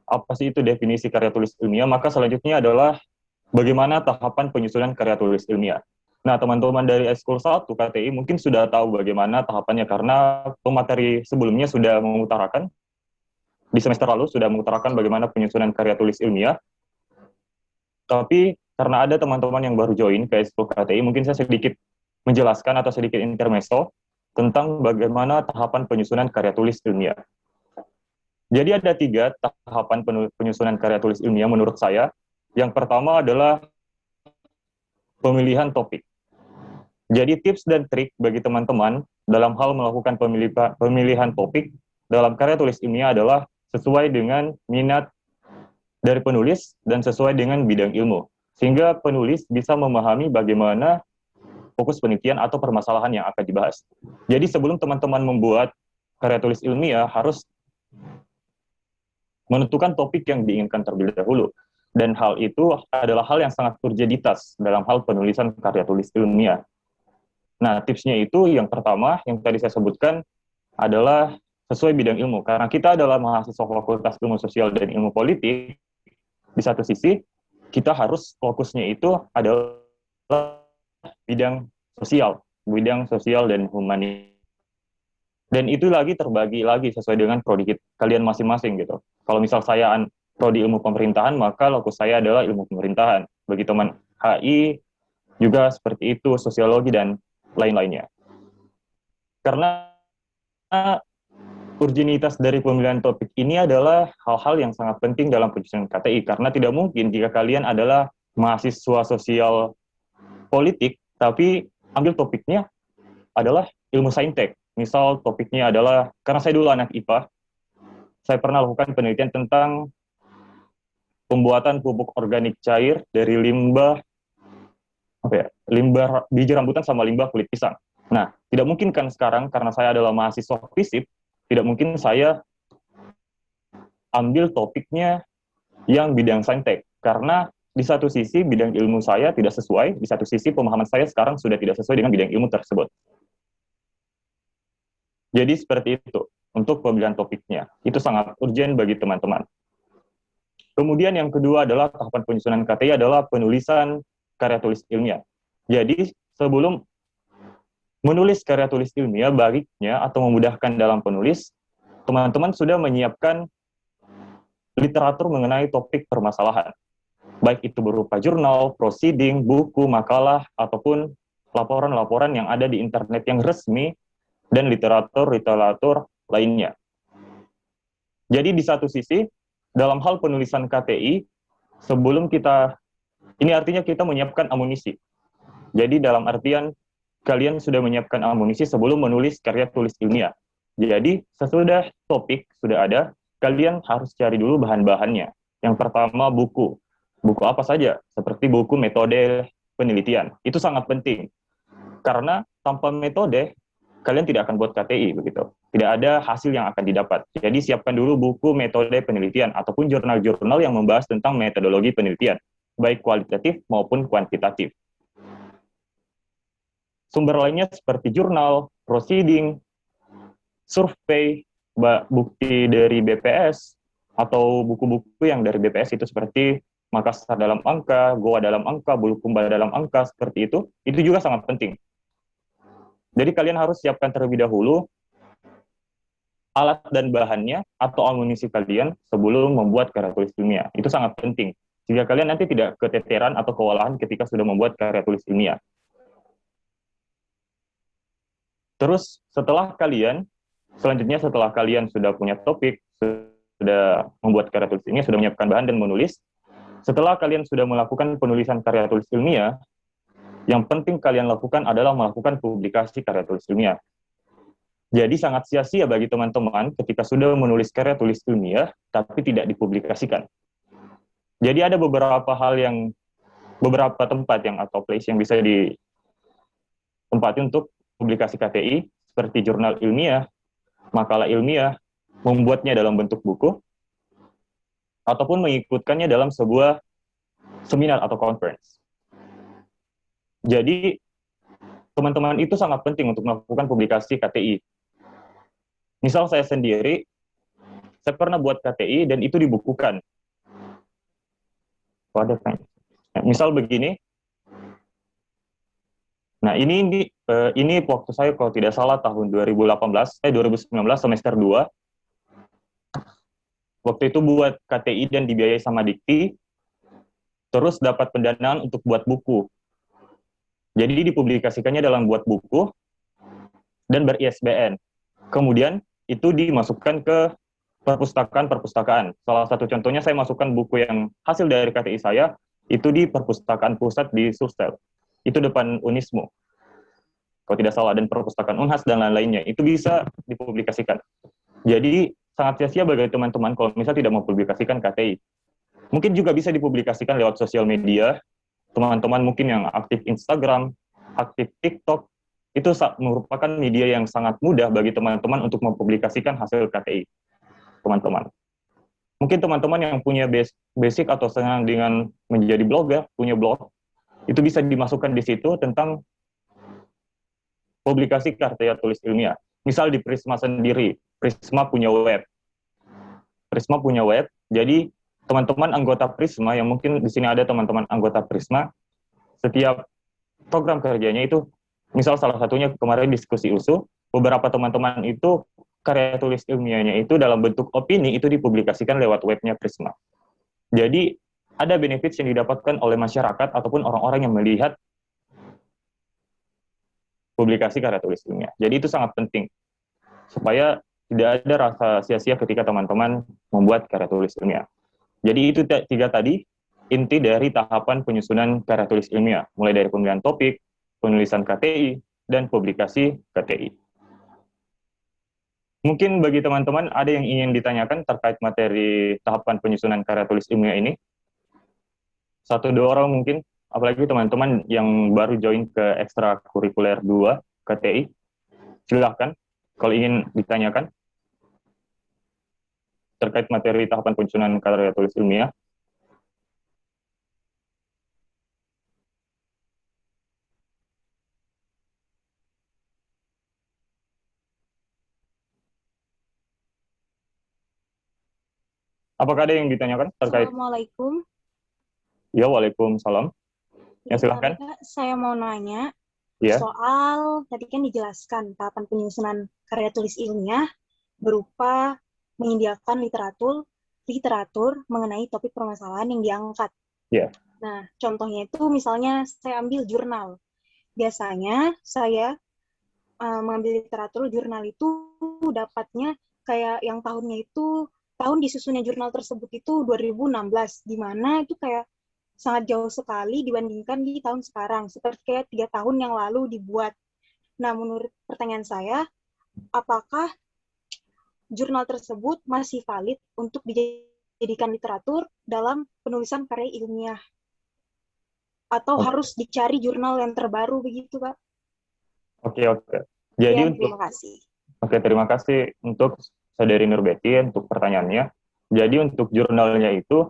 apa sih itu definisi karya tulis ilmiah, maka selanjutnya adalah bagaimana tahapan penyusunan karya tulis ilmiah. Nah, teman-teman dari Eskul 1 KTI mungkin sudah tahu bagaimana tahapannya karena pemateri sebelumnya sudah mengutarakan, di semester lalu sudah mengutarakan bagaimana penyusunan karya tulis ilmiah. Tapi karena ada teman-teman yang baru join ke Eskul KTI, mungkin saya sedikit menjelaskan atau sedikit intermezzo tentang bagaimana tahapan penyusunan karya tulis ilmiah. Jadi ada 3 tahapan penyusunan karya tulis ilmiah menurut saya. Yang pertama adalah pemilihan topik. Jadi tips dan trik bagi teman-teman dalam hal melakukan pemilihan topik dalam karya tulis ilmiah adalah sesuai dengan minat dari penulis dan sesuai dengan bidang ilmu. Sehingga penulis bisa memahami bagaimana fokus penelitian atau permasalahan yang akan dibahas. Jadi sebelum teman-teman membuat karya tulis ilmiah harus menentukan topik yang diinginkan terlebih dahulu. Dan hal itu adalah hal yang sangat urgenitas dalam hal penulisan karya tulis ilmiah. Nah, tipsnya itu yang pertama, yang tadi saya sebutkan, adalah sesuai bidang ilmu. Karena kita adalah mahasiswa Fakultas Ilmu Sosial dan Ilmu Politik, di satu sisi, kita harus fokusnya itu adalah bidang sosial dan humanitas. Dan itu lagi terbagi lagi sesuai dengan prodi kalian masing-masing gitu. Kalau misal saya prodi ilmu pemerintahan, maka lokus saya adalah ilmu pemerintahan. Bagi teman HI juga seperti itu, sosiologi dan lain-lainnya. Karena urgenitas dari pemilihan topik ini adalah hal-hal yang sangat penting dalam penyusunan KTI, karena tidak mungkin jika kalian adalah mahasiswa sosial politik, tapi ambil topiknya adalah ilmu saintek. Misal topiknya adalah, karena saya dulu anak IPA, saya pernah lakukan penelitian tentang pembuatan pupuk organik cair dari limbah limbah biji rambutan sama limbah kulit pisang. Nah, tidak mungkin kan sekarang karena saya adalah mahasiswa FISIP, tidak mungkin saya ambil topiknya yang bidang saintek karena di satu sisi bidang ilmu saya tidak sesuai, di satu sisi pemahaman saya sekarang sudah tidak sesuai dengan bidang ilmu tersebut. Jadi seperti itu untuk pemilihan topiknya. Itu sangat urgent bagi teman-teman. Kemudian yang kedua adalah tahapan penyusunan KTI adalah penulisan karya tulis ilmiah. Jadi sebelum menulis karya tulis ilmiah, baiknya atau memudahkan dalam penulis, teman-teman sudah menyiapkan literatur mengenai topik permasalahan. Baik itu berupa jurnal, proceeding, buku, makalah, ataupun laporan-laporan yang ada di internet yang resmi, dan literatur lainnya. Jadi di satu sisi, dalam hal penulisan KTI, sebelum kita, ini artinya kita menyiapkan amunisi. Jadi dalam artian, kalian sudah menyiapkan amunisi sebelum menulis karya tulis ilmiah. Jadi sesudah topik sudah ada, kalian harus cari dulu bahan-bahannya. Yang pertama buku. Buku apa saja, seperti buku metode penelitian. Itu sangat penting. Karena tanpa metode, kalian tidak akan buat KTI begitu. Tidak ada hasil yang akan didapat. Jadi siapkan dulu buku metode penelitian ataupun jurnal-jurnal yang membahas tentang metodologi penelitian, baik kualitatif maupun kuantitatif. Sumber lainnya seperti jurnal, proceeding, survei, bukti dari BPS, atau buku-buku yang dari BPS itu seperti Makassar dalam angka, Goa dalam angka, Bulukumba dalam angka, seperti itu juga sangat penting. Jadi kalian harus siapkan terlebih dahulu alat dan bahannya atau amunisi kalian sebelum membuat karya tulis ilmiah. Itu sangat penting. Jika kalian nanti tidak keteteran atau kewalahan ketika sudah membuat karya tulis ilmiah. Terus selanjutnya setelah kalian sudah punya topik, sudah membuat karya tulis ilmiah, sudah menyiapkan bahan dan menulis, setelah kalian sudah melakukan penulisan karya tulis ilmiah, yang penting kalian lakukan adalah melakukan publikasi karya tulis ilmiah. Jadi sangat sia-sia bagi teman-teman ketika sudah menulis karya tulis ilmiah, tapi tidak dipublikasikan. Jadi ada beberapa tempat atau place yang bisa ditempati untuk publikasi KTI, seperti jurnal ilmiah, makalah ilmiah, membuatnya dalam bentuk buku, ataupun mengikutkannya dalam sebuah seminar atau conference. Jadi, teman-teman itu sangat penting untuk melakukan publikasi KTI. Misal saya sendiri, saya pernah buat KTI dan itu dibukukan. Misal begini. Nah, ini waktu saya kalau tidak salah tahun 2019 semester 2. Waktu itu buat KTI dan dibiayai sama Dikti. Terus dapat pendanaan untuk buat buku. Jadi dipublikasikannya dalam buat buku dan ber-ISBN. Kemudian itu dimasukkan ke perpustakaan. Salah satu contohnya saya masukkan buku yang hasil dari KTI saya, itu di perpustakaan pusat di Sulsel. Itu depan Unismu. Kalau tidak salah, dan perpustakaan Unhas dan lain-lainnya. Itu bisa dipublikasikan. Jadi sangat sia-sia bagi teman-teman kalau misalnya tidak mempublikasikan KTI. Mungkin juga bisa dipublikasikan lewat sosial media. Teman-teman mungkin yang aktif Instagram, aktif TikTok, itu merupakan media yang sangat mudah bagi teman-teman untuk mempublikasikan hasil KTI. Teman-teman. Mungkin teman-teman yang punya basic atau senang dengan menjadi blogger, punya blog, itu bisa dimasukkan di situ tentang publikasi karya tulis ilmiah. Misal di Prisma sendiri, Prisma punya web. Jadi teman-teman anggota Prisma, yang mungkin di sini ada teman-teman anggota Prisma, setiap program kerjanya itu, misal salah satunya kemarin diskusi USU, beberapa teman-teman itu karya tulis ilmiahnya itu dalam bentuk opini itu dipublikasikan lewat webnya Prisma. Jadi ada benefit yang didapatkan oleh masyarakat ataupun orang-orang yang melihat publikasi karya tulis ilmiah. Jadi itu sangat penting supaya tidak ada rasa sia-sia ketika teman-teman membuat karya tulis ilmiah. Jadi itu tiga tadi inti dari tahapan penyusunan karya tulis ilmiah, mulai dari pemilihan topik, penulisan KTI, dan publikasi KTI. Mungkin bagi teman-teman ada yang ingin ditanyakan terkait materi tahapan penyusunan karya tulis ilmiah ini. 1-2 orang mungkin, apalagi teman-teman yang baru join ke ekstrakurikuler 2 KTI. Silahkan kalau ingin ditanyakan terkait materi tahapan penyusunan karya tulis ilmiah. Apakah ada yang ditanyakan terkait? Assalamualaikum. Ya, waalaikumsalam. Ya, silahkan. Kak, saya mau nanya Ya. soal tadi kan dijelaskan tahapan penyusunan karya tulis ilmiah berupa menyediakan literatur mengenai topik permasalahan yang diangkat. Ya. Nah, contohnya itu misalnya saya ambil jurnal. Biasanya saya mengambil literatur jurnal itu dapatnya kayak yang tahunnya itu, tahun disusunnya jurnal tersebut itu 2016, di mana itu kayak sangat jauh sekali dibandingkan di tahun sekarang, seperti kayak 3 tahun yang lalu dibuat. Nah, menurut pertanyaan saya, apakah jurnal tersebut masih valid untuk dijadikan literatur dalam penulisan karya ilmiah? Atau harus dicari jurnal yang terbaru begitu, Kak? Oke. Jadi ya, terima kasih. Oke, terima kasih untuk Saudari Nurbeti untuk pertanyaannya. Jadi untuk jurnalnya itu,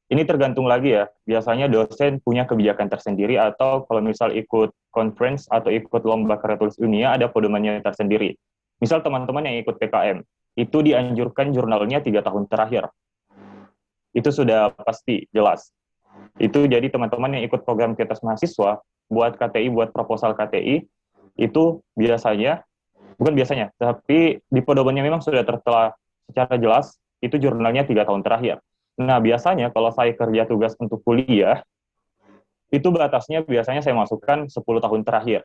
ini tergantung lagi ya. Biasanya dosen punya kebijakan tersendiri atau kalau misal ikut conference atau ikut lomba karya tulis ilmiah ada pedomannya tersendiri. Misal teman-teman yang ikut PKM, itu dianjurkan jurnalnya 3 tahun terakhir. Itu sudah pasti, jelas. Itu jadi teman-teman yang ikut program Kreativitas Mahasiswa, buat KTI, buat proposal KTI, itu biasanya, bukan biasanya, tapi di pedomannya memang sudah tertera secara jelas, itu jurnalnya 3 tahun terakhir. Nah, biasanya kalau saya kerja tugas untuk kuliah, itu batasnya biasanya saya masukkan 10 tahun terakhir.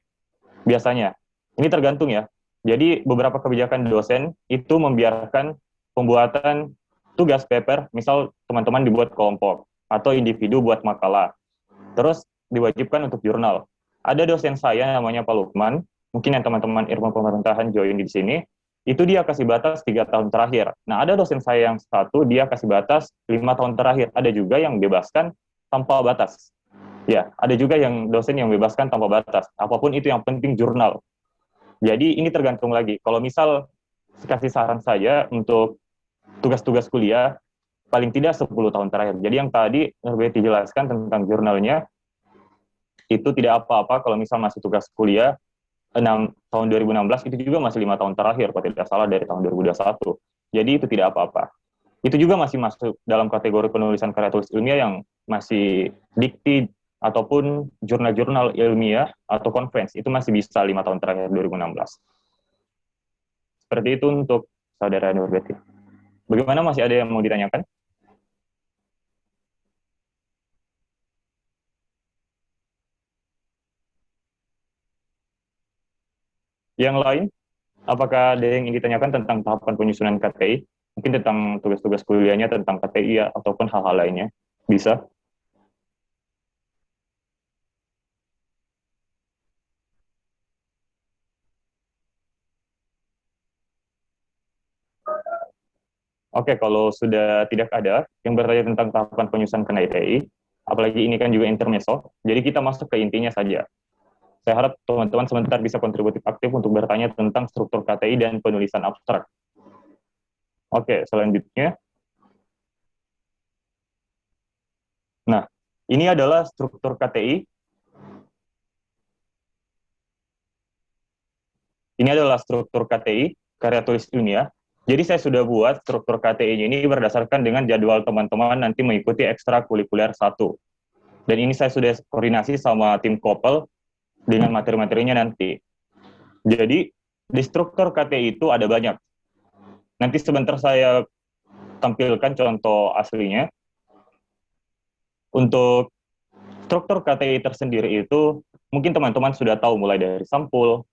Biasanya. Ini tergantung ya. Jadi beberapa kebijakan dosen itu membiarkan pembuatan tugas paper, misal teman-teman dibuat kelompok, atau individu buat makalah. Terus diwajibkan untuk jurnal. Ada dosen saya namanya Pak Lukman, mungkin yang teman-teman ilmu pemerintahan join di sini, itu dia kasih batas 3 tahun terakhir. Nah, ada dosen saya yang satu, dia kasih batas 5 tahun terakhir. Ada juga yang bebaskan tanpa batas. Ya, ada juga yang dosen yang bebaskan tanpa batas. Apapun itu yang penting jurnal. Jadi ini tergantung lagi. Kalau misal kasih saran saya untuk tugas-tugas kuliah, paling tidak 10 tahun terakhir. Jadi yang tadi Nurbeti jelaskan tentang jurnalnya, itu tidak apa-apa kalau misal masih tugas kuliah, tahun 2016 itu juga masih 5 tahun terakhir, kalau tidak salah dari tahun 2021. Jadi itu tidak apa-apa. Itu juga masih masuk dalam kategori penulisan karya tulis ilmiah yang masih dikti ataupun jurnal-jurnal ilmiah atau conference, itu masih bisa 5 tahun terakhir 2016. Seperti itu untuk Saudara Nurbeti. Bagaimana, masih ada yang mau ditanyakan? Yang lain, apakah ada yang ingin ditanyakan tentang tahapan penyusunan KTI? Mungkin tentang tugas-tugas kuliahnya, tentang KTI ya, ataupun hal-hal lainnya. Bisa? Oke, kalau sudah tidak ada yang bertanya tentang tahapan penyusunan KTI, apalagi ini kan juga intermezzo, jadi kita masuk ke intinya saja. Saya harap teman-teman sebentar bisa kontributif aktif untuk bertanya tentang struktur KTI dan penulisan abstrak. Oke, selanjutnya. Nah, ini adalah struktur KTI. Ini adalah struktur KTI, karya tulis ilmiah. Jadi saya sudah buat struktur KTI ini berdasarkan dengan jadwal teman-teman nanti mengikuti ekstrakurikuler 1. Dan ini saya sudah koordinasi sama tim Kopel dengan materi-materinya nanti. Jadi, di struktur KTI itu ada banyak. Nanti sebentar saya tampilkan contoh aslinya. Untuk struktur KTI tersendiri itu, mungkin teman-teman sudah tahu mulai dari sampul,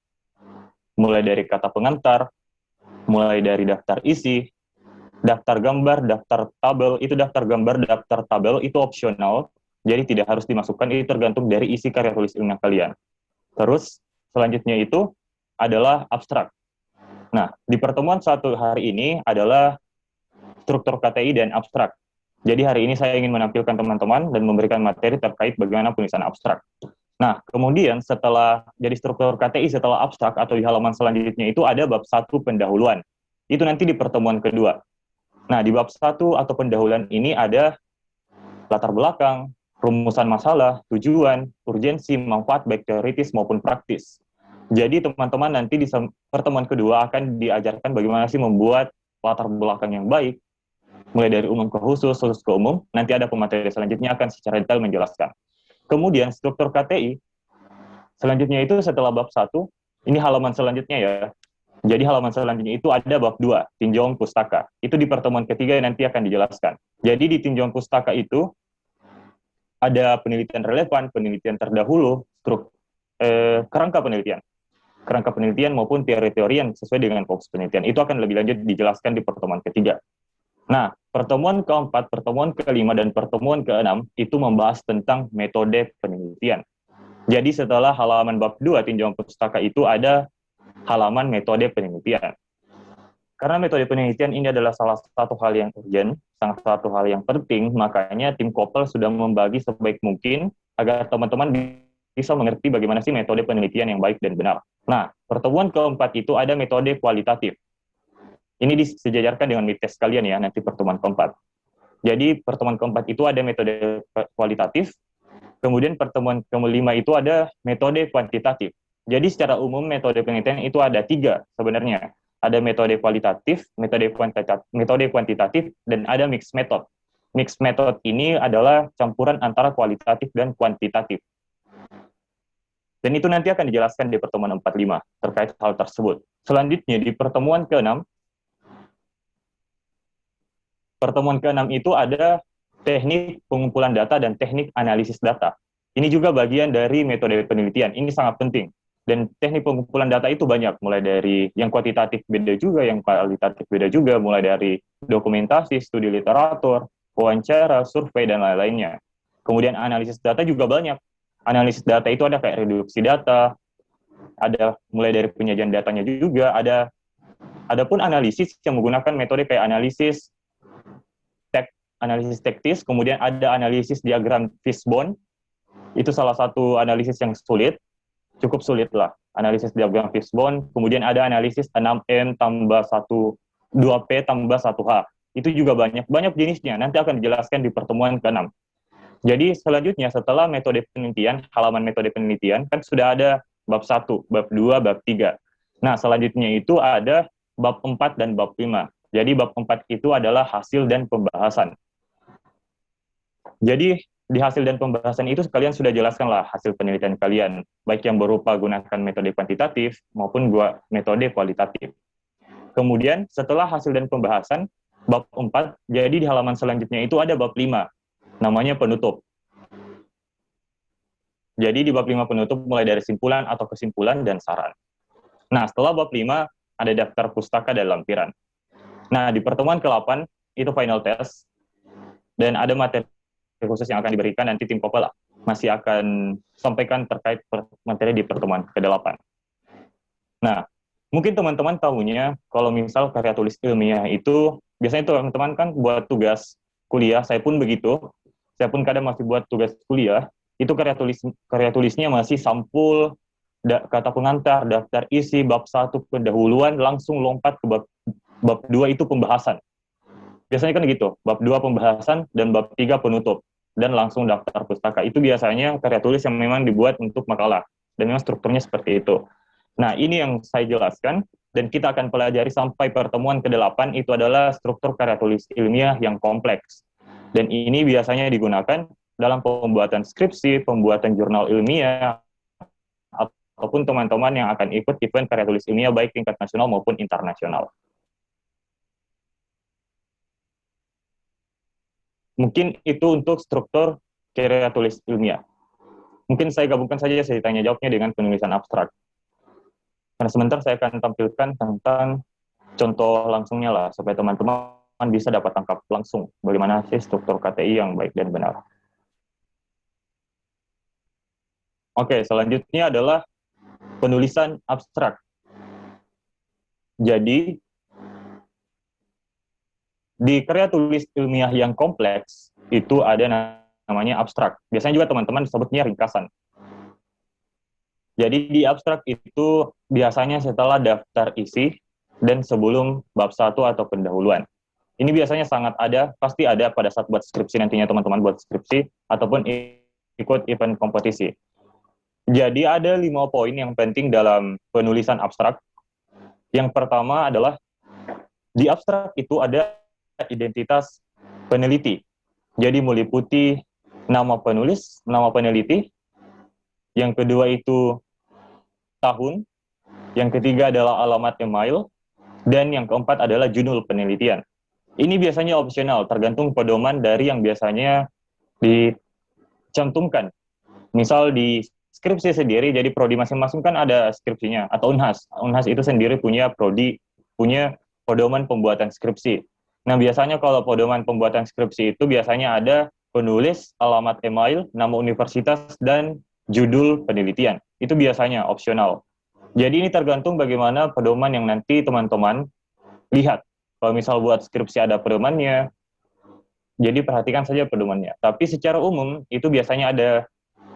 mulai dari kata pengantar, mulai dari daftar isi, daftar gambar, daftar tabel. Itu daftar gambar, daftar tabel itu opsional, jadi tidak harus dimasukkan, itu tergantung dari isi karya tulis ilmiah kalian. Terus, selanjutnya itu adalah abstrak. Nah, di pertemuan 1 hari ini adalah struktur KTI dan abstrak. Jadi hari ini saya ingin menampilkan teman-teman dan memberikan materi terkait bagaimana penulisan abstrak. Nah, kemudian setelah jadi struktur KTI setelah abstrak atau di halaman selanjutnya itu ada bab 1 pendahuluan. Itu nanti di pertemuan kedua. Nah, di bab 1 atau pendahuluan ini ada latar belakang, rumusan masalah, tujuan, urgensi, manfaat baik teoritis maupun praktis. Jadi teman-teman nanti di pertemuan kedua akan diajarkan bagaimana sih membuat latar belakang yang baik, mulai dari umum ke khusus, khusus ke umum. Nanti ada pemateri selanjutnya akan secara detail menjelaskan. Kemudian struktur KTI, selanjutnya itu setelah bab 1, ini halaman selanjutnya ya. Jadi halaman selanjutnya itu ada bab 2, tinjauan pustaka. Itu di pertemuan ketiga nanti akan dijelaskan. Jadi di tinjauan pustaka itu ada penelitian relevan, penelitian terdahulu, kerangka penelitian maupun teori-teori yang sesuai dengan fokus penelitian. Itu akan lebih lanjut dijelaskan di pertemuan ketiga. Nah, pertemuan keempat, pertemuan kelima, dan pertemuan keenam itu membahas tentang metode penelitian. Jadi setelah halaman bab 2 tinjauan pustaka itu ada halaman metode penelitian. Karena metode penelitian ini adalah salah satu hal yang urgent, salah satu hal yang penting, makanya tim Kopel sudah membagi sebaik mungkin agar teman-teman bisa mengerti bagaimana sih metode penelitian yang baik dan benar. Nah, pertemuan keempat itu ada metode kualitatif. Ini disejajarkan dengan midtest kalian ya, nanti pertemuan keempat. Jadi pertemuan keempat itu ada metode kualitatif, kemudian pertemuan kelima itu ada metode kuantitatif. Jadi secara umum metode penelitian itu ada 3 sebenarnya. Ada metode kualitatif, metode kuantitatif, dan ada mixed method. Mixed method ini adalah campuran antara kualitatif dan kuantitatif. Dan itu nanti akan dijelaskan di pertemuan 45 terkait hal tersebut. Selanjutnya di pertemuan ke-6, itu ada teknik pengumpulan data dan teknik analisis data. Ini juga bagian dari metode penelitian. Ini sangat penting. Dan teknik pengumpulan data itu banyak, mulai dari yang kuantitatif beda juga, yang kualitatif beda juga, mulai dari dokumentasi, studi literatur, wawancara, survei, dan lain-lainnya. Kemudian analisis data juga banyak. Analisis data itu ada kayak reduksi data, ada mulai dari penyajian datanya juga, ada pun analisis yang menggunakan metode kayak analisis teknis, kemudian ada analisis diagram fishbone. Itu salah satu analisis yang sulit, cukup sulit lah, analisis diagram fishbone. Kemudian ada analisis 6M tambah 2P tambah 1H. Itu juga banyak jenisnya, nanti akan dijelaskan di pertemuan ke-6. Jadi selanjutnya setelah metode penelitian, halaman metode penelitian, kan sudah ada bab 1, bab 2, bab 3. Nah, selanjutnya itu ada bab 4 dan bab 5. Jadi bab 4 itu adalah hasil dan pembahasan. Jadi di hasil dan pembahasan itu kalian sudah jelaskanlah hasil penelitian kalian, baik yang berupa gunakan metode kuantitatif maupun metode kualitatif. Kemudian setelah hasil dan pembahasan, bab 4, jadi di halaman selanjutnya itu ada bab 5, namanya penutup. Jadi di bab 5 penutup mulai dari simpulan atau kesimpulan dan saran. Nah, setelah bab 5 ada daftar pustaka dan lampiran. Nah, di pertemuan ke-8 itu final test dan ada materi khusus yang akan diberikan, nanti tim Kopel masih akan sampaikan terkait materi di pertemuan ke-8. Nah, mungkin teman-teman tahunya kalau misal karya tulis ilmiah itu biasanya teman-teman kan buat tugas kuliah, saya pun begitu. Saya pun kadang masih buat tugas kuliah, itu karya tulisnya masih sampul, kata pengantar, daftar isi, bab 1 pendahuluan, langsung lompat ke bab 2 itu pembahasan. Biasanya kan gitu, bab 2 pembahasan dan bab 3 penutup, dan langsung daftar pustaka. Itu biasanya karya tulis yang memang dibuat untuk makalah, dan memang strukturnya seperti itu. Nah, ini yang saya jelaskan, dan kita akan pelajari sampai pertemuan ke-8, itu adalah struktur karya tulis ilmiah yang kompleks. Dan ini biasanya digunakan dalam pembuatan skripsi, pembuatan jurnal ilmiah, ataupun teman-teman yang akan ikut event karya tulis ilmiah baik tingkat nasional maupun internasional. Mungkin itu untuk struktur karya tulis ilmiah. Mungkin saya gabungkan saja saya tanya jawabnya dengan penulisan abstrak. Karena sebentar saya akan tampilkan tentang contoh langsungnya lah, supaya teman-teman bisa dapat tangkap langsung bagaimana sih struktur KTI yang baik dan benar. Oke, selanjutnya adalah penulisan abstrak. Jadi, di karya tulis ilmiah yang kompleks itu ada namanya abstrak. Biasanya juga teman-teman disebutnya ringkasan. Jadi di abstrak itu biasanya setelah daftar isi dan sebelum bab 1 atau pendahuluan. Ini biasanya sangat ada, pasti ada pada saat buat skripsi nantinya teman-teman buat skripsi ataupun ikut event kompetisi. Jadi ada 5 poin yang penting dalam penulisan abstrak. Yang pertama adalah di abstrak itu ada identitas peneliti. Jadi meliputi nama penulis, nama peneliti. Yang kedua itu tahun. Yang ketiga adalah alamat email. Dan yang keempat adalah judul penelitian. Ini biasanya opsional, tergantung pedoman dari yang biasanya dicantumkan. Misal di skripsi sendiri, jadi prodi masing-masing kan ada skripsinya, atau Unhas. Unhas itu sendiri punya prodi, punya pedoman pembuatan skripsi. Nah, biasanya kalau pedoman pembuatan skripsi itu biasanya ada penulis, alamat email, nama universitas, dan judul penelitian. Itu biasanya opsional. Jadi ini tergantung bagaimana pedoman yang nanti teman-teman lihat. Kalau misal buat skripsi ada pedomannya, jadi perhatikan saja pedomannya. Tapi secara umum, itu biasanya ada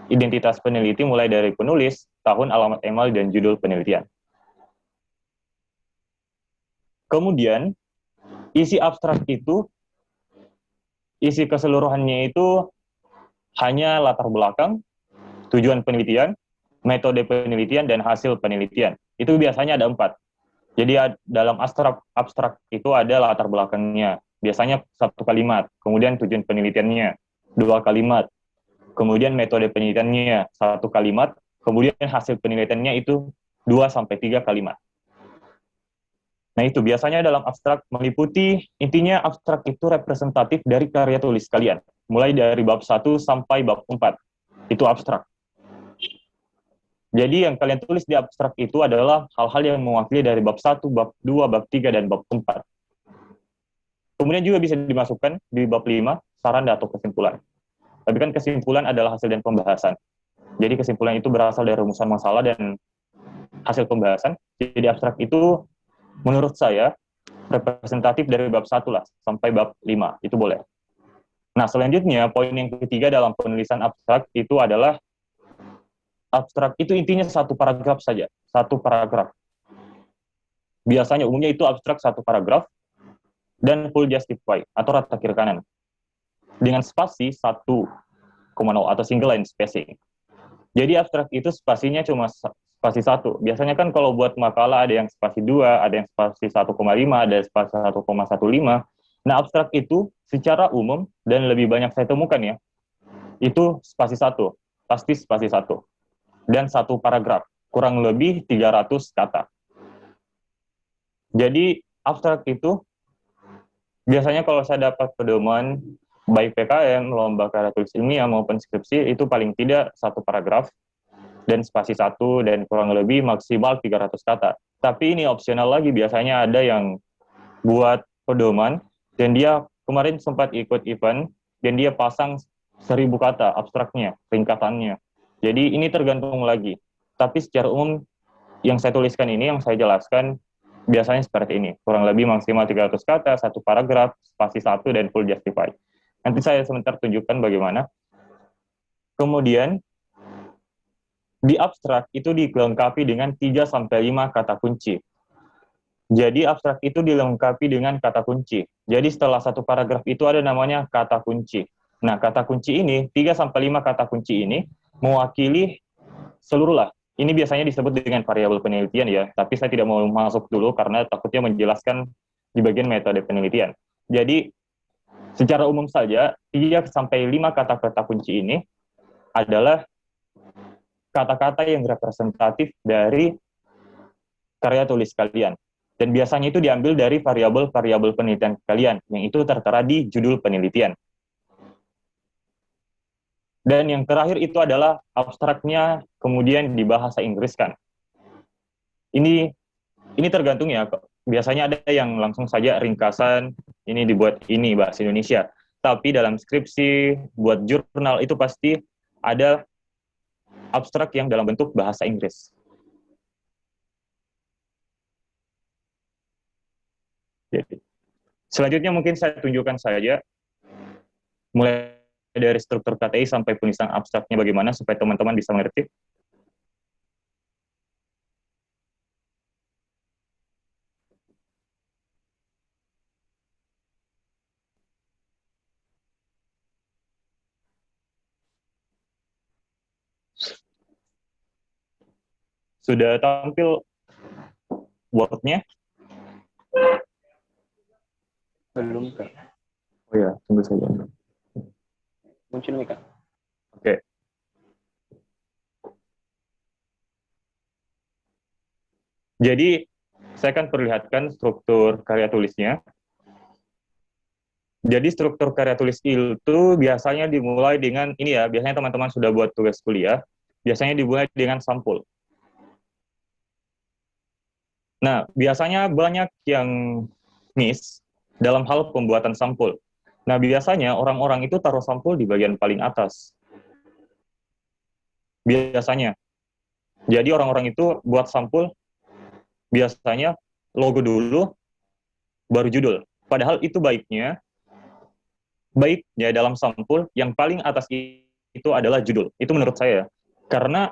identitas peneliti mulai dari penulis, tahun, alamat email, dan judul penelitian. Kemudian, isi abstrak itu, isi keseluruhannya itu hanya latar belakang, tujuan penelitian, metode penelitian, dan hasil penelitian. Itu biasanya ada 4. Jadi dalam abstrak itu ada latar belakangnya, biasanya 1 kalimat, kemudian tujuan penelitiannya 2 kalimat, kemudian metode penelitiannya 1 kalimat, kemudian hasil penelitiannya itu 2-3 kalimat. Nah itu biasanya dalam abstrak meliputi, intinya abstrak itu representatif dari karya tulis kalian, mulai dari bab 1 sampai bab 4, itu abstrak. Jadi yang kalian tulis di abstrak itu adalah hal-hal yang mewakili dari bab 1, bab 2, bab 3, dan bab 4. Kemudian juga bisa dimasukkan di bab 5, saran atau kesimpulan. Tapi kan kesimpulan adalah hasil dan pembahasan. Jadi kesimpulan itu berasal dari rumusan masalah dan hasil pembahasan. Jadi abstrak itu menurut saya representatif dari bab 1 lah, sampai bab 5, itu boleh. Nah selanjutnya, poin yang ketiga dalam penulisan abstrak itu adalah abstrak itu intinya 1 paragraf saja, 1 paragraf. Biasanya umumnya itu abstrak 1 paragraf dan full justify atau rata kiri kanan dengan spasi 1,0 atau single line spacing. Jadi abstrak itu spasinya cuma spasi 1. Biasanya kan kalau buat makalah ada yang spasi 2, ada yang spasi 1,5, ada spasi 1,15. Nah abstrak itu secara umum dan lebih banyak saya temukan ya, itu spasi 1, pasti spasi 1. Dan 1 paragraf, kurang lebih 300 kata. Jadi, abstrak itu, biasanya kalau saya dapat pedoman, baik PKM, lomba karya tulis ilmiah maupun skripsi, itu paling tidak 1 paragraf, dan spasi 1, dan kurang lebih maksimal 300 kata. Tapi ini opsional lagi, biasanya ada yang buat pedoman, dan dia kemarin sempat ikut event, dan dia pasang 1000 kata abstraknya, ringkasannya. Jadi ini tergantung lagi. Tapi secara umum yang saya tuliskan ini, yang saya jelaskan, biasanya seperti ini. Kurang lebih maksimal 300 kata, 1 paragraf, spasi 1, dan full justify. Nanti saya sebentar tunjukkan bagaimana. Kemudian, di abstrak itu dilengkapi dengan 3-5 kata kunci. Jadi abstrak itu dilengkapi dengan kata kunci. Jadi setelah 1 paragraf itu ada namanya kata kunci. Nah, kata kunci ini, 3-5 kata kunci ini, mewakili seluruh lah. Ini biasanya disebut dengan variabel penelitian ya, tapi saya tidak mau masuk dulu karena takutnya menjelaskan di bagian metode penelitian. Jadi, secara umum saja, 3-5 kata-kata kunci ini adalah kata-kata yang representatif dari karya tulis kalian. Dan biasanya itu diambil dari variabel-variabel penelitian kalian, yang itu tertera di judul penelitian. Dan yang terakhir itu adalah abstraknya kemudian di bahasa Inggris kan. Ini tergantung ya. Biasanya ada yang langsung saja ringkasan, ini dibuat ini bahasa Indonesia. Tapi dalam skripsi, buat jurnal itu pasti ada abstrak yang dalam bentuk bahasa Inggris. Jadi, Selanjutnya mungkin saya tunjukkan saja, mulai dari struktur KTI sampai penulisan abstraknya bagaimana, supaya teman-teman bisa mengerti. Sudah tampil Word-nya? Belum, Kak. Oh ya, tunggu saja. Muncul nih, Kak. Oke. Jadi, saya akan perlihatkan struktur karya tulisnya. Jadi, struktur karya tulis itu biasanya dimulai dengan, ini ya, biasanya teman-teman sudah buat tugas kuliah, biasanya dimulai dengan sampul. Nah, biasanya banyak yang miss dalam hal pembuatan sampul. Nah, biasanya orang-orang itu taruh sampul di bagian paling atas. Biasanya. Jadi orang-orang itu buat sampul, biasanya logo dulu, baru judul. Padahal itu baiknya dalam sampul, yang paling atas itu adalah judul. Itu menurut saya. Karena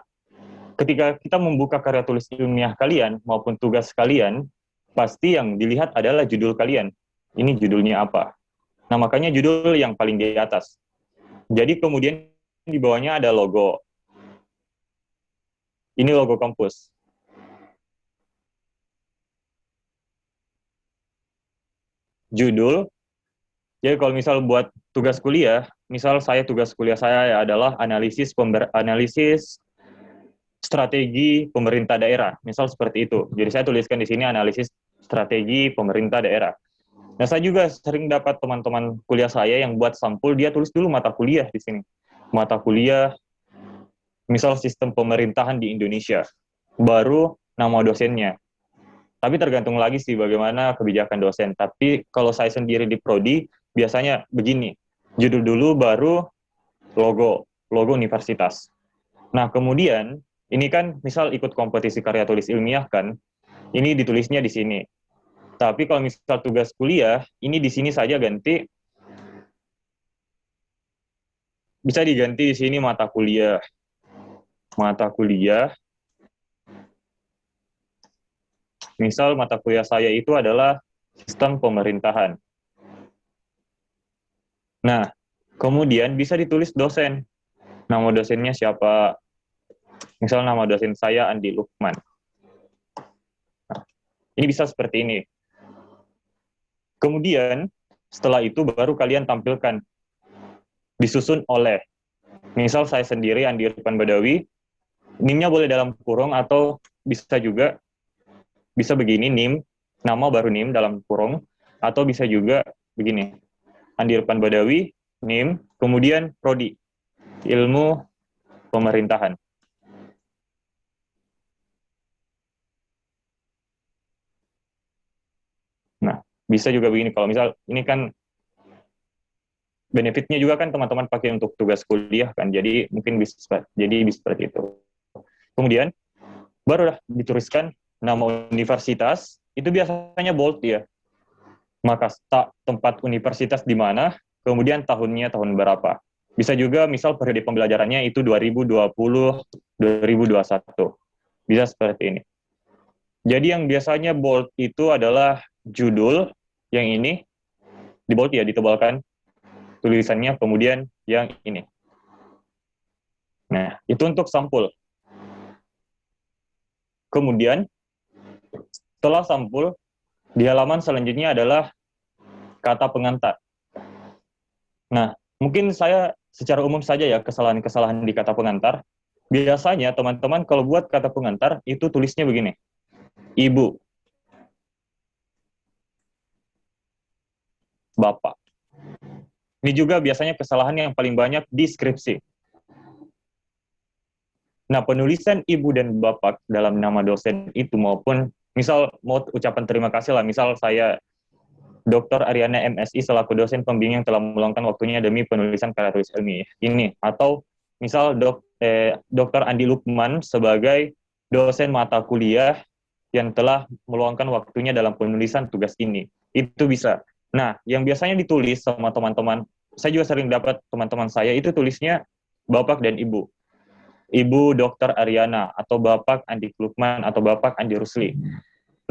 ketika kita membuka karya tulis ilmiah kalian, maupun tugas kalian, pasti yang dilihat adalah judul kalian. Ini judulnya apa? Nah, makanya judul yang paling di atas. Jadi kemudian di bawahnya ada logo. Ini logo kampus. Judul. Jadi kalau misal buat tugas kuliah, misal tugas kuliah saya adalah analisis strategi pemerintah daerah. Misal seperti itu. Jadi saya tuliskan di sini analisis strategi pemerintah daerah. Nah, saya juga sering dapat teman-teman kuliah saya yang buat sampul, dia tulis dulu mata kuliah di sini. Mata kuliah, misal sistem pemerintahan di Indonesia. Baru nama dosennya. Tapi tergantung lagi sih bagaimana kebijakan dosen. Tapi kalau saya sendiri di Prodi, biasanya begini. Judul dulu, baru logo universitas. Nah, kemudian, ini kan misal ikut kompetisi karya tulis ilmiah kan, ini ditulisnya di sini. Tapi kalau misal tugas kuliah, ini di sini saja ganti, bisa diganti di sini mata kuliah. Mata kuliah, misal mata kuliah saya itu adalah sistem pemerintahan. Nah, kemudian bisa ditulis dosen. Nama dosennya siapa? Misal nama dosen saya Andi Lukman. Nah, ini bisa seperti ini. Kemudian, setelah itu baru kalian tampilkan. Disusun oleh. Misal saya sendiri, Andi Irfan Badawi, NIM-nya boleh dalam kurung atau bisa juga, bisa begini, NIM, nama baru NIM dalam kurung, atau bisa juga begini, Andi Irfan Badawi, NIM, kemudian Prodi, Ilmu Pemerintahan. Nah, bisa juga begini, kalau misal, ini kan benefitnya juga kan teman-teman pakai untuk tugas kuliah kan, jadi mungkin bisa seperti itu. Kemudian, barulah dituliskan nama universitas, itu biasanya bold ya. Maka tempat universitas di mana, kemudian tahunnya tahun berapa. Bisa juga misal periode pembelajarannya itu 2020-2021. Bisa seperti ini. Jadi yang biasanya bold itu adalah judul, yang ini di bold ya, ditebalkan tulisannya, kemudian yang ini. Nah, itu untuk sampul. Kemudian, setelah sampul, di halaman selanjutnya adalah kata pengantar. Nah, mungkin saya secara umum saja ya, kesalahan-kesalahan di kata pengantar. Biasanya teman-teman kalau buat kata pengantar, itu tulisnya begini. Ibu. Bapak. Ini juga biasanya kesalahan yang paling banyak di skripsi. Nah, penulisan ibu dan bapak dalam nama dosen itu maupun misal mau ucapan terima kasih lah, misal saya Dr. Ariana MSI selaku dosen pembimbing yang telah meluangkan waktunya demi penulisan karya tulis ilmiah ini, atau misal Dr. Andi Lukman sebagai dosen mata kuliah yang telah meluangkan waktunya dalam penulisan tugas ini. Itu bisa. Nah, yang biasanya ditulis sama teman-teman, saya juga sering dapat teman-teman saya itu tulisnya Bapak dan Ibu. Ibu Dr. Ariana, atau Bapak Andi Lukman, atau Bapak Andi Rusli.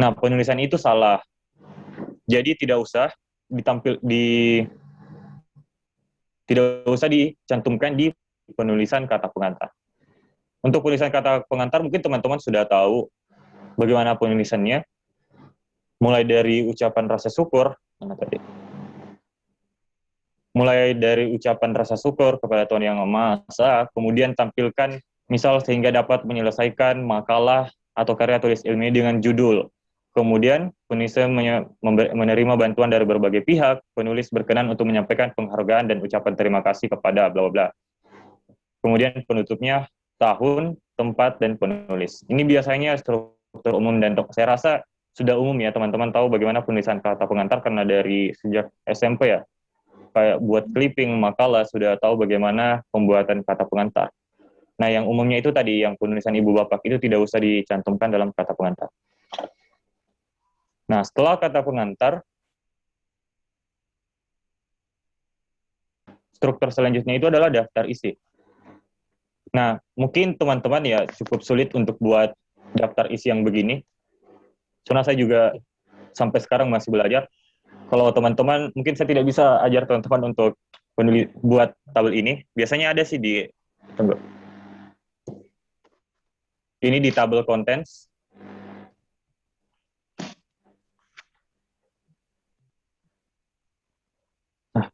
Nah, penulisan itu salah. Jadi tidak usah dicantumkan di penulisan kata pengantar. Untuk penulisan kata pengantar mungkin teman-teman sudah tahu bagaimana penulisannya, mulai dari ucapan rasa syukur, kepada Tuhan Yang Maha Esa, kemudian tampilkan misal sehingga dapat menyelesaikan makalah atau karya tulis ilmiah dengan judul. Kemudian penulis menerima bantuan dari berbagai pihak, penulis berkenan untuk menyampaikan penghargaan dan ucapan terima kasih kepada bla bla bla. Kemudian penutupnya tahun, tempat, dan penulis. Ini biasanya struktur umum dan saya rasa sudah umum ya teman-teman tahu bagaimana penulisan kata pengantar karena dari sejak SMP ya. Kayak buat clipping, makalah sudah tahu bagaimana pembuatan kata pengantar. Nah, yang umumnya itu tadi, yang penulisan ibu bapak itu tidak usah dicantumkan dalam kata pengantar. Nah, setelah kata pengantar, struktur selanjutnya itu adalah daftar isi. Nah, mungkin teman-teman ya cukup sulit untuk buat daftar isi yang begini. Karena saya juga sampai sekarang masih belajar. Kalau teman-teman, mungkin saya tidak bisa ajar teman-teman untuk buat tabel ini. Biasanya ada sih ini di tabel contents.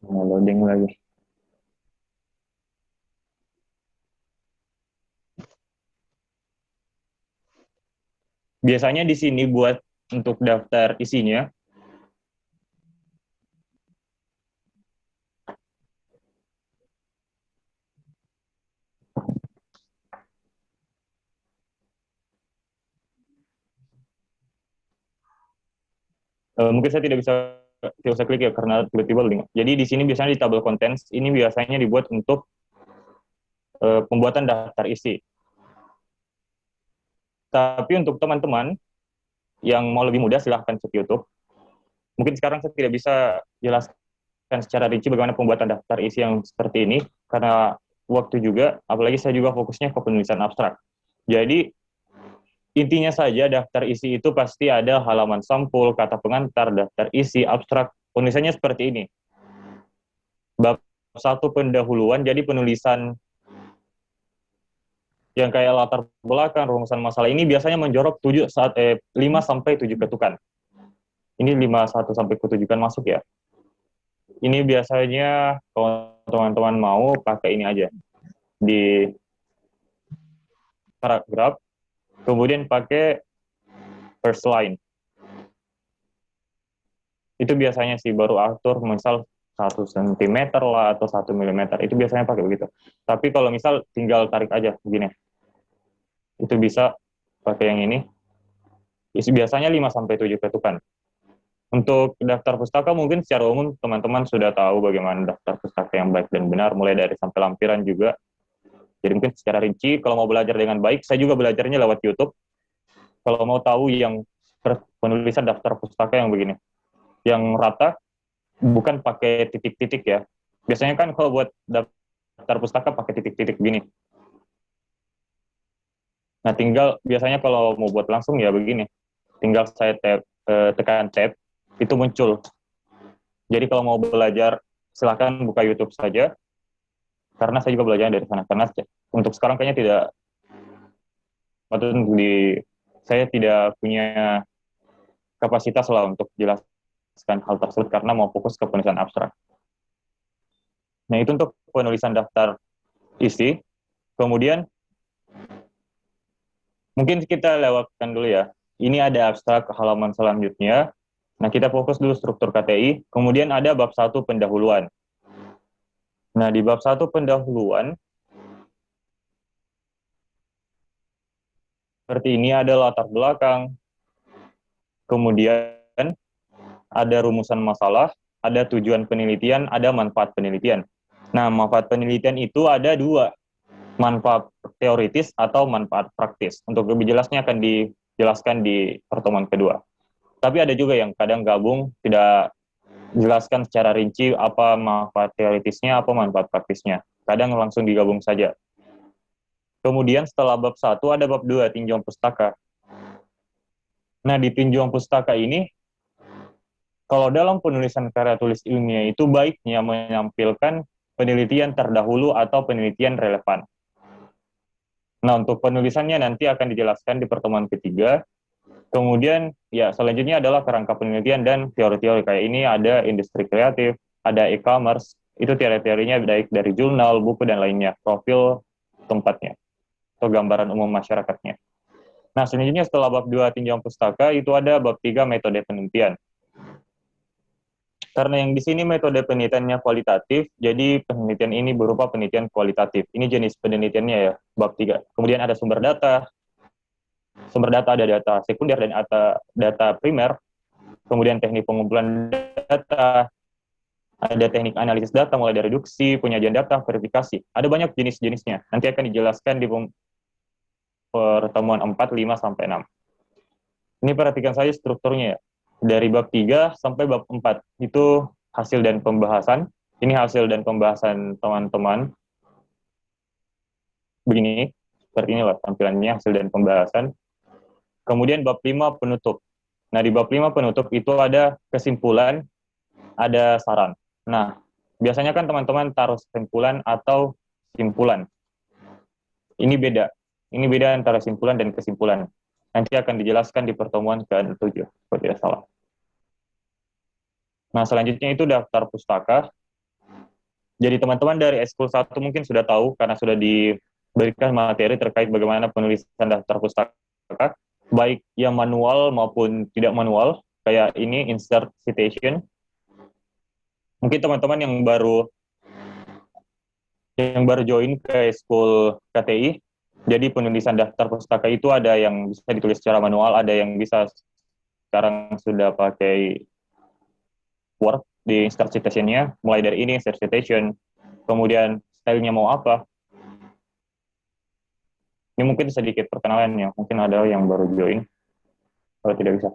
Loading lagi. Biasanya di sini buat untuk daftar isinya, mungkin saya tidak usah klik ya karena tiba-tiba link. Jadi di sini biasanya di tabel contents ini biasanya dibuat untuk pembuatan daftar isi. Tapi untuk teman-teman yang mau lebih mudah silahkan cek YouTube. Mungkin sekarang saya tidak bisa jelaskan secara rinci bagaimana pembuatan daftar isi yang seperti ini karena waktu juga, apalagi saya juga fokusnya ke penulisan abstrak. Jadi intinya saja daftar isi itu pasti ada halaman sampul, kata pengantar, daftar isi, abstrak. Penulisannya seperti ini. Bab 1 pendahuluan, jadi penulisan yang kayak latar belakang, rumusan masalah ini biasanya menjorok 5-7 ketukan. Ini 5-1 sampai ketujukan masuk ya. Ini biasanya kalau teman-teman mau pakai ini aja. Di paragraf, kemudian pakai first line. Itu biasanya sih baru atur misal 1 cm lah atau 1 mm. Itu biasanya pakai begitu. Tapi kalau misal tinggal tarik aja begini. Itu bisa pakai yang ini. Itu biasanya 5-7 ketukan. Untuk daftar pustaka mungkin secara umum teman-teman sudah tahu bagaimana daftar pustaka yang baik dan benar, mulai dari sampai lampiran juga. Jadi mungkin secara rinci, kalau mau belajar dengan baik, saya juga belajarnya lewat YouTube. Kalau mau tahu yang penulisan daftar pustaka yang begini, yang rata, bukan pakai titik-titik ya. Biasanya kan kalau buat daftar pustaka pakai titik-titik gini. Nah, tinggal biasanya kalau mau buat langsung ya begini. Tinggal saya tekan tab, itu muncul. Jadi kalau mau belajar, silakan buka YouTube saja. Karena saya juga belajar dari sana. Karena untuk sekarang kayaknya saya tidak punya kapasitas lah untuk jelaskan hal tersebut karena mau fokus ke penulisan abstrak. Nah, itu untuk penulisan daftar isi. Kemudian, mungkin kita lewatkan dulu ya. Ini ada abstrak halaman selanjutnya. Nah, kita fokus dulu struktur KTI. Kemudian ada bab 1 pendahuluan. Nah, di bab 1 pendahuluan, seperti ini ada latar belakang, kemudian ada rumusan masalah, ada tujuan penelitian, ada manfaat penelitian. Nah, manfaat penelitian itu ada 2, manfaat teoritis atau manfaat praktis. Untuk lebih jelasnya akan dijelaskan di pertemuan kedua. Tapi ada juga yang kadang gabung, tidak jelaskan secara rinci apa manfaat teoritisnya, apa manfaat praktisnya. Kadang langsung digabung saja. Kemudian setelah bab 1 ada bab 2, tinjauan pustaka. Nah, di tinjauan pustaka ini, kalau dalam penulisan karya tulis ilmiah itu baiknya menampilkan penelitian terdahulu atau penelitian relevan. Nah, untuk penulisannya nanti akan dijelaskan di pertemuan ketiga. Kemudian, ya selanjutnya adalah kerangka penelitian dan teori-teori. Kayak ini ada industri kreatif, ada e-commerce, itu teori-teorinya baik dari jurnal, buku, dan lainnya, profil tempatnya, atau gambaran umum masyarakatnya. Nah, selanjutnya setelah bab 2 tinjauan pustaka, itu ada bab 3 metode penelitian. Karena yang di sini metode penelitiannya kualitatif, jadi penelitian ini berupa penelitian kualitatif. Ini jenis penelitiannya ya, bab 3. Kemudian ada sumber data. Sumber data ada data sekunder dan data primer. Kemudian teknik pengumpulan data, ada teknik analisis data mulai dari reduksi, penyajian data, verifikasi. Ada banyak jenis-jenisnya. Nanti akan dijelaskan di pertemuan 4, 5, sampai 6. Ini perhatikan saja strukturnya ya. Dari bab 3 sampai bab 4 itu hasil dan pembahasan. Ini hasil dan pembahasan teman-teman. Begini, seperti inilah tampilannya, hasil dan pembahasan. Kemudian bab 5 penutup. Nah, di bab 5 penutup itu ada kesimpulan, ada saran. Nah, biasanya kan teman-teman taruh kesimpulan atau simpulan. Ini beda. Ini beda antara simpulan dan kesimpulan. Nanti akan dijelaskan di pertemuan ke-7, kalau tidak salah. Nah, selanjutnya itu daftar pustaka. Jadi teman-teman dari Eskul 1 mungkin sudah tahu, karena sudah diberikan materi terkait bagaimana penulisan daftar pustaka, baik yang manual maupun tidak manual, kayak ini, insert citation. Mungkin teman-teman yang baru join ke Eskul KTI, jadi penulisan daftar pustaka itu ada yang bisa ditulis secara manual, ada yang bisa sekarang sudah pakai Word di insert citation-nya, mulai dari ini insert citation, kemudian stylenya mau apa. Ini mungkin sedikit perkenalan ya, mungkin ada yang baru join, kalau tidak bisa,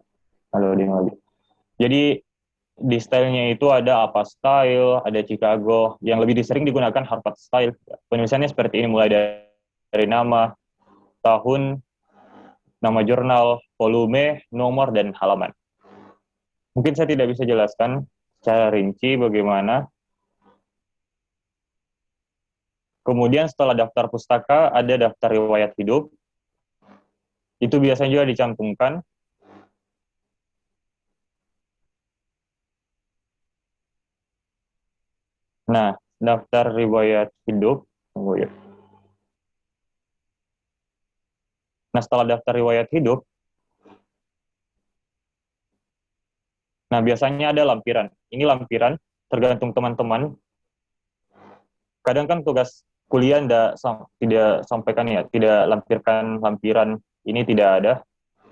kalau di lagi. Jadi di stylenya itu ada apa style, ada Chicago, yang lebih sering digunakan Harvard style. Penulisannya seperti ini, mulai dari nama, tahun, nama jurnal, volume, nomor, dan halaman. Mungkin saya tidak bisa jelaskan secara rinci bagaimana. Kemudian setelah daftar pustaka, ada daftar riwayat hidup. Itu biasanya juga dicantumkan. Nah, daftar riwayat hidup. Tunggu ya. Nah, setelah daftar riwayat hidup, nah biasanya ada lampiran. Ini lampiran, tergantung teman-teman. Kadang kan tugas kuliah tidak sampaikan ya, tidak lampirkan lampiran. Ini tidak ada,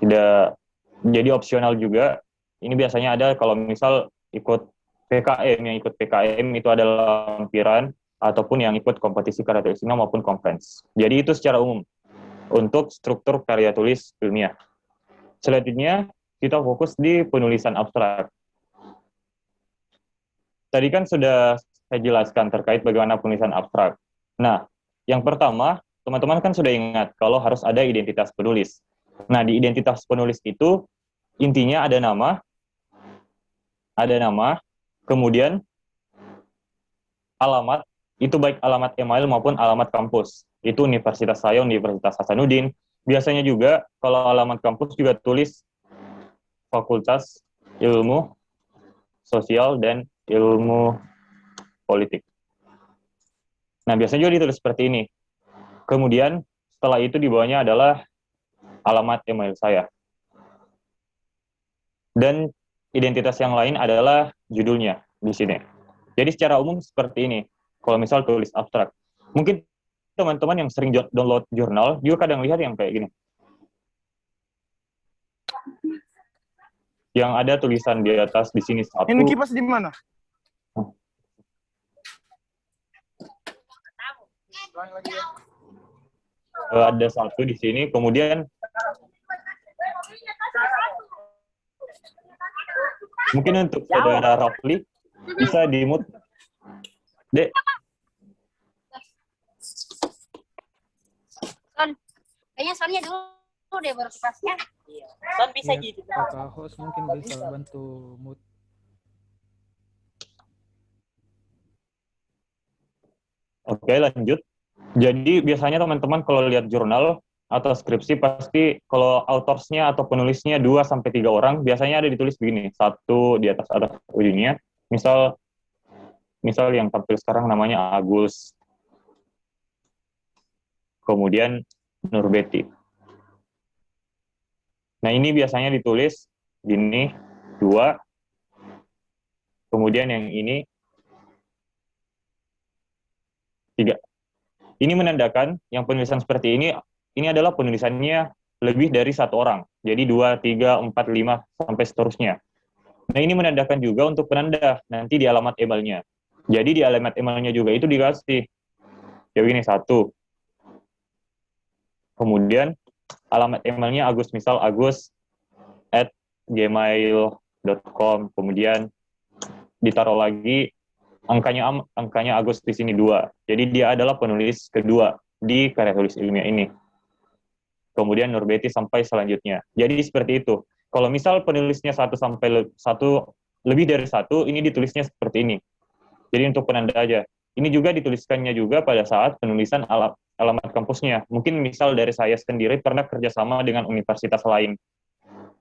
tidak jadi opsional juga. Ini biasanya ada kalau misal ikut PKM, yang ikut PKM itu ada lampiran, ataupun yang ikut kompetisi karya tulis ilmiah maupun conference. Jadi itu secara umum untuk struktur karya tulis ilmiah. Selanjutnya, kita fokus di penulisan abstrak. Tadi kan sudah saya jelaskan terkait bagaimana penulisan abstrak. Nah, yang pertama, teman-teman kan sudah ingat kalau harus ada identitas penulis. Nah, di identitas penulis itu, intinya ada nama, kemudian alamat, itu baik alamat email maupun alamat kampus. Itu Universitas saya, Universitas Hasanuddin. Biasanya juga kalau alamat kampus juga tulis Fakultas Ilmu Sosial dan Ilmu Politik. Nah, biasanya juga ditulis seperti ini. Kemudian setelah itu di bawahnya adalah alamat email saya. Dan identitas yang lain adalah judulnya di sini. Jadi secara umum seperti ini. Kalau misal tulis abstrak. Mungkin teman-teman yang sering download jurnal juga kadang lihat yang kayak gini. Yang ada tulisan di atas di sini satu. Ini kipas di mana? Ada satu di sini, kemudian mungkin untuk saudara Rafli Bisa di-mute. Dek. Son, kayaknya Sonnya dulu deh baru kipasnya. Son bisa Ya, gitu. kakak host mungkin bisa bantu mute. Oke, lanjut. Jadi biasanya teman-teman kalau lihat jurnal atau skripsi pasti kalau autorsnya atau penulisnya 2-3 orang, biasanya ada ditulis begini, satu di atas ujungnya. Misal yang tampil sekarang namanya Agus. Kemudian Nurbeti. Nah, ini biasanya ditulis gini, 2. Kemudian yang ini 3. Ini menandakan yang penulisan seperti ini adalah penulisannya lebih dari 1 orang. Jadi 2, 3, 4, 5, sampai seterusnya. Nah, ini menandakan juga untuk penanda nanti di alamat emailnya. Jadi di alamat emailnya juga itu dikasih. Ya ini 1. Kemudian alamat emailnya Agus, misal agus@gmail.com. Kemudian ditaruh lagi angkanya Agus di sini 2. Jadi dia adalah penulis kedua di karya tulis ilmiah ini. Kemudian Nurbeti sampai selanjutnya. Jadi seperti itu. Kalau misal penulisnya lebih dari 1, ini ditulisnya seperti ini. Jadi untuk penanda aja. Ini juga dituliskannya juga pada saat penulisan alamat kampusnya. Mungkin misal dari saya sendiri pernah kerjasama dengan universitas lain.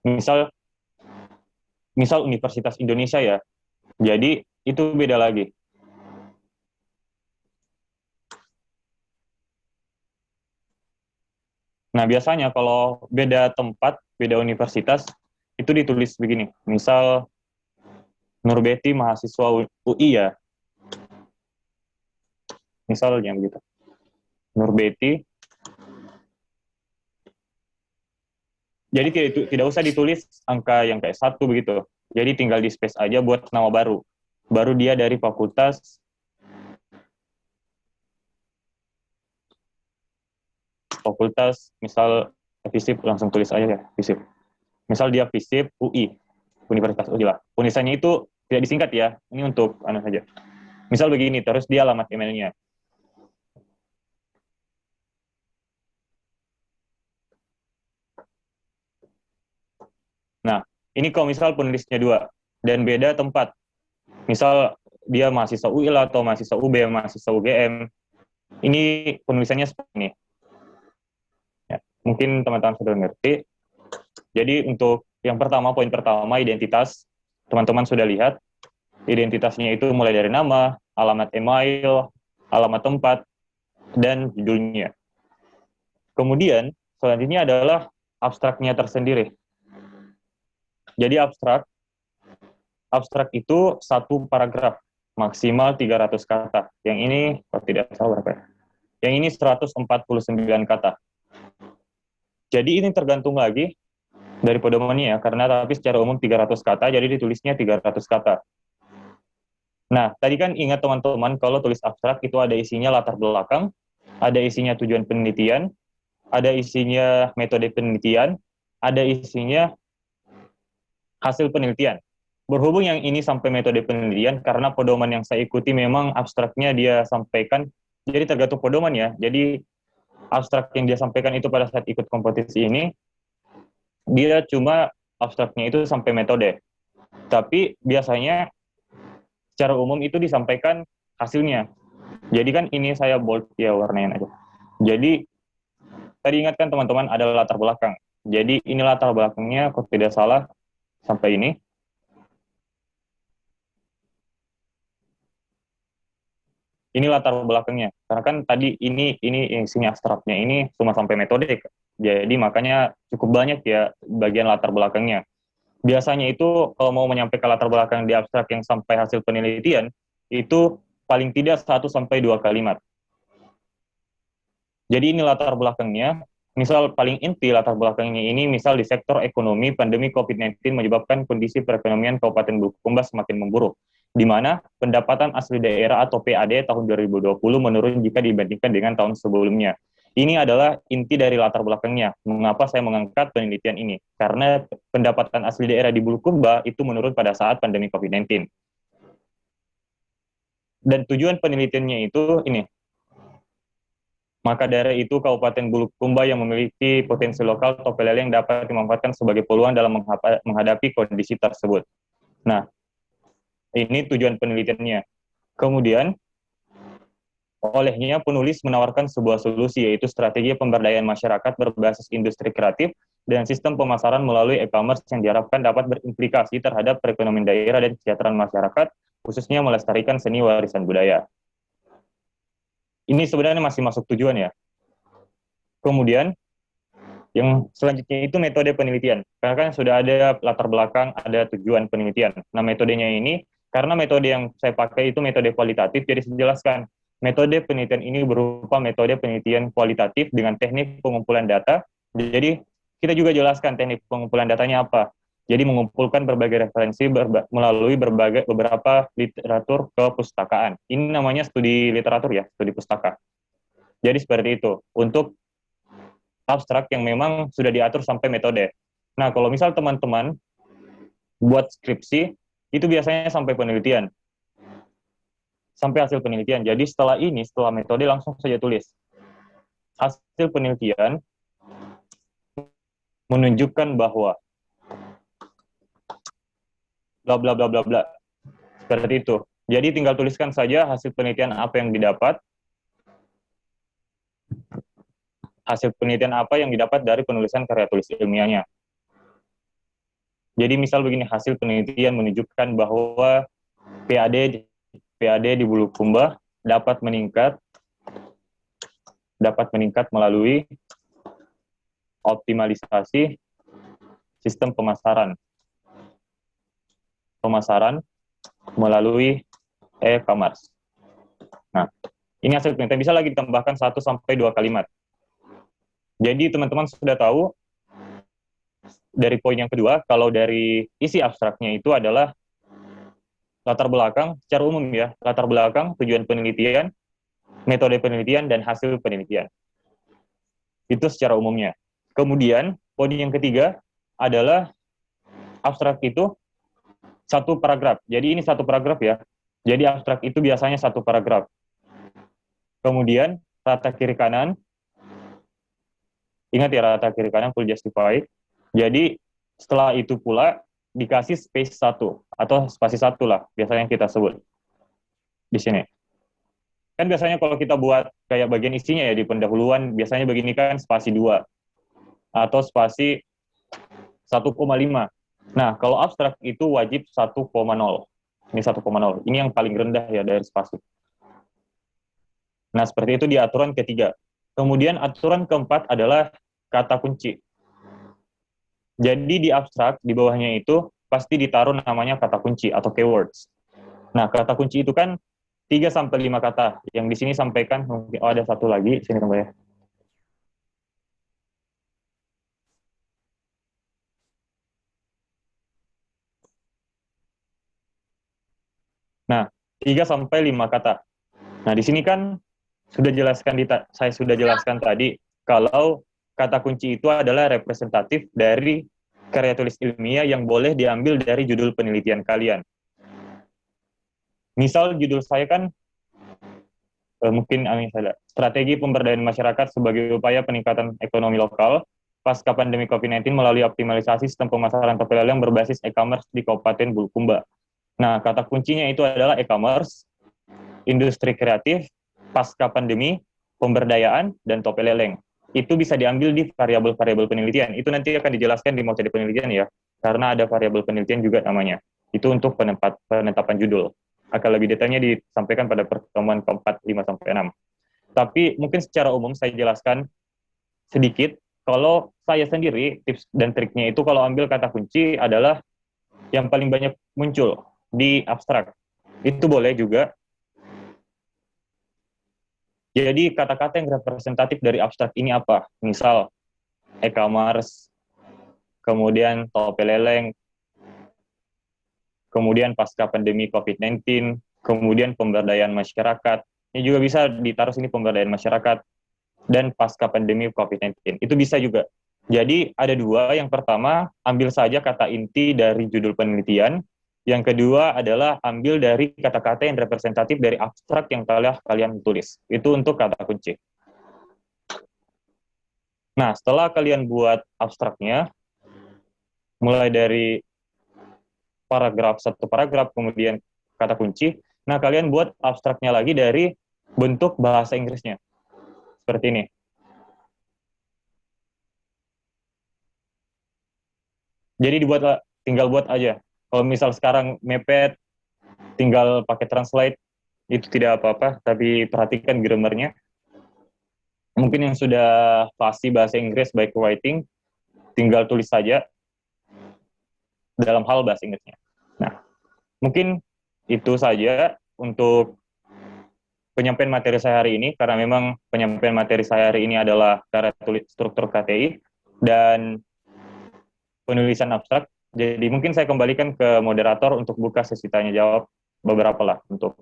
Misal Universitas Indonesia ya. Jadi itu beda lagi. Nah, biasanya kalau beda tempat, beda universitas, itu ditulis begini. Misal Nurbeti mahasiswa UI ya. Misalnya begitu. Nurbeti. Jadi tidak usah ditulis angka yang kayak 1 begitu. Jadi tinggal di space aja buat nama baru. Baru dia dari fakultas misal FISIP, langsung tulis aja ya FISIP. Misal dia FISIP UI, Universitas UI lah. Penulisannya itu tidak disingkat ya. Ini untuk saja. Misal begini, terus dia alamat emailnya. Nah, ini kalau misal penulisnya 2 dan beda tempat. Misal dia mahasiswa UI lah, atau mahasiswa UB, mahasiswa UGM. Ini penulisannya seperti ini. Ya, mungkin teman-teman sudah ngerti. Jadi untuk yang pertama, poin pertama, identitas. Teman-teman sudah lihat. Identitasnya itu mulai dari nama, alamat email, alamat tempat, dan judulnya. Kemudian, selanjutnya adalah abstraknya tersendiri. Jadi abstrak itu 1 paragraf, maksimal 300 kata. Yang ini, kalau tidak salah berapa ya? Yang ini 149 kata. Jadi ini tergantung lagi dari pedomannya ya, karena tapi secara umum 300 kata, jadi ditulisnya 300 kata. Nah, tadi kan ingat teman-teman, kalau tulis abstrak itu ada isinya latar belakang, ada isinya tujuan penelitian, ada isinya metode penelitian, ada isinya hasil penelitian. Berhubung yang ini sampai metode penelitian, karena pedoman yang saya ikuti memang abstraknya dia sampaikan, jadi tergantung pedoman ya. Jadi abstrak yang dia sampaikan itu pada saat ikut kompetisi ini, dia cuma abstraknya itu sampai metode. Tapi biasanya secara umum itu disampaikan hasilnya. Jadi kan ini saya bold ya, warnain aja. Jadi tadi ingatkan teman-teman ada latar belakang. Jadi ini latar belakangnya, kalau tidak salah sampai ini. Ini latar belakangnya. Karena kan tadi ini isinya abstraknya ini cuma sampai metode. Jadi makanya cukup banyak ya bagian latar belakangnya. Biasanya itu kalau mau menyampaikan latar belakang di abstrak yang sampai hasil penelitian, itu paling tidak 1-2 kalimat. Jadi ini latar belakangnya. Misal paling inti latar belakangnya ini, misal di sektor ekonomi, pandemi COVID-19 menyebabkan kondisi perekonomian Kabupaten Bulukumba semakin memburuk, di mana pendapatan asli daerah atau PAD tahun 2020 menurun jika dibandingkan dengan tahun sebelumnya. Ini adalah inti dari latar belakangnya. Mengapa saya mengangkat penelitian ini? Karena pendapatan asli daerah di Bulukumba itu menurun pada saat pandemi COVID-19. Dan tujuan penelitiannya itu ini. Maka dari itu Kabupaten Bulukumba yang memiliki potensi lokal tope lele yang dapat dimanfaatkan sebagai peluang dalam menghadapi kondisi tersebut. Nah, ini tujuan penelitiannya. Kemudian, olehnya penulis menawarkan sebuah solusi, yaitu strategi pemberdayaan masyarakat berbasis industri kreatif dan sistem pemasaran melalui e-commerce yang diharapkan dapat berimplikasi terhadap perekonomian daerah dan kesejahteraan masyarakat, khususnya melestarikan seni warisan budaya. Ini sebenarnya masih masuk tujuan ya. Kemudian, yang selanjutnya itu metode penelitian. Karena kan sudah ada latar belakang, ada tujuan penelitian. Nah, metodenya ini, karena metode yang saya pakai itu metode kualitatif, jadi saya jelaskan. Metode penelitian ini berupa metode penelitian kualitatif dengan teknik pengumpulan data. Jadi, kita juga jelaskan teknik pengumpulan datanya apa. Jadi, mengumpulkan berbagai referensi melalui beberapa literatur kepustakaan. Ini namanya studi literatur ya, studi pustaka. Jadi, seperti itu. Untuk abstrak yang memang sudah diatur sampai metode. Nah, kalau misal teman-teman buat skripsi, itu biasanya sampai penelitian. Sampai hasil penelitian. Jadi setelah ini, setelah metode, langsung saja tulis. Hasil penelitian menunjukkan bahwa bla bla bla bla bla. Seperti itu. Jadi tinggal tuliskan saja hasil penelitian apa yang didapat. Hasil penelitian apa yang didapat dari penulisan karya tulis ilmiahnya. Jadi misal begini, hasil penelitian menunjukkan bahwa PAD di Bulukumba dapat meningkat melalui optimalisasi sistem pemasaran melalui e-commerce. Nah, ini hasil penelitian, bisa lagi ditambahkan 1 sampai 2 kalimat. Jadi teman-teman sudah tahu dari poin yang kedua, kalau dari isi abstraknya itu adalah latar belakang secara umum ya, latar belakang, tujuan penelitian, metode penelitian, dan hasil penelitian. Itu secara umumnya. Kemudian, poin yang ketiga adalah abstrak itu satu paragraf. Jadi ini satu paragraf ya. Jadi abstrak itu biasanya satu paragraf. Kemudian, rata kiri kanan, ingat ya, rata kiri kanan full justify. Jadi setelah itu pula dikasih space 1 atau spasi 1 lah, biasanya kita sebut di sini. Kan biasanya kalau kita buat kayak bagian isinya ya di pendahuluan, biasanya begini kan spasi 2 atau spasi 1,5. Nah, kalau abstrak itu wajib 1,0. Ini 1,0. Ini yang paling rendah ya dari spasi. Nah, seperti itu di aturan ketiga. Kemudian aturan keempat adalah kata kunci. Jadi di abstrak, di bawahnya itu pasti ditaruh namanya kata kunci atau keywords. Nah, kata kunci itu kan 3-5 kata. Yang di sini sampaikan, ada satu lagi, sini tunggu ya. Nah, 3-5 kata. Nah, di sini kan saya sudah jelaskan tadi, kalau kata kunci itu adalah representatif dari karya tulis ilmiah yang boleh diambil dari judul penelitian kalian. Misal judul saya kan, mungkin strategi pemberdayaan masyarakat sebagai upaya peningkatan ekonomi lokal pasca pandemi COVID-19 melalui optimalisasi sistem pemasaran tope lele yang berbasis e-commerce di Kabupaten Bulukumba. Nah, kata kuncinya itu adalah e-commerce, industri kreatif, pasca pandemi, pemberdayaan, dan tope leleng. Itu bisa diambil di variabel-variabel penelitian. Itu nanti akan dijelaskan di metode penelitian ya, karena ada variabel penelitian juga namanya. Itu untuk penetapan judul. Akan lebih detailnya disampaikan pada pertemuan keempat 5-6. Tapi mungkin secara umum saya jelaskan sedikit. Kalau saya sendiri, tips dan triknya itu kalau ambil kata kunci adalah yang paling banyak muncul di abstrak. Itu boleh juga. Jadi kata-kata yang representatif dari abstrak ini apa? Misal e-commerce, kemudian tope leleng, kemudian pasca pandemi COVID-19, kemudian pemberdayaan masyarakat. Ini juga bisa ditaruh sini pemberdayaan masyarakat dan pasca pandemi COVID-19. Itu bisa juga. Jadi ada dua. Yang pertama, ambil saja kata inti dari judul penelitian. Yang kedua adalah ambil dari kata-kata yang representatif dari abstrak yang telah kalian tulis. Itu untuk kata kunci. Nah, setelah kalian buat abstraknya, mulai dari satu paragraf, kemudian kata kunci, nah kalian buat abstraknya lagi dari bentuk bahasa Inggrisnya. Seperti ini. Jadi tinggal buat aja. Kalau misal sekarang mepet, tinggal pakai translate, itu tidak apa-apa, tapi perhatikan grammarnya. Mungkin yang sudah fasih bahasa Inggris, baik writing, tinggal tulis saja dalam hal bahasa Inggrisnya. Nah, mungkin itu saja untuk penyampaian materi saya hari ini, karena memang penyampaian materi saya hari ini adalah karya tulis struktur KTI dan penulisan abstrak. Jadi mungkin saya kembalikan ke moderator untuk buka sesi tanya jawab beberapa lah untuk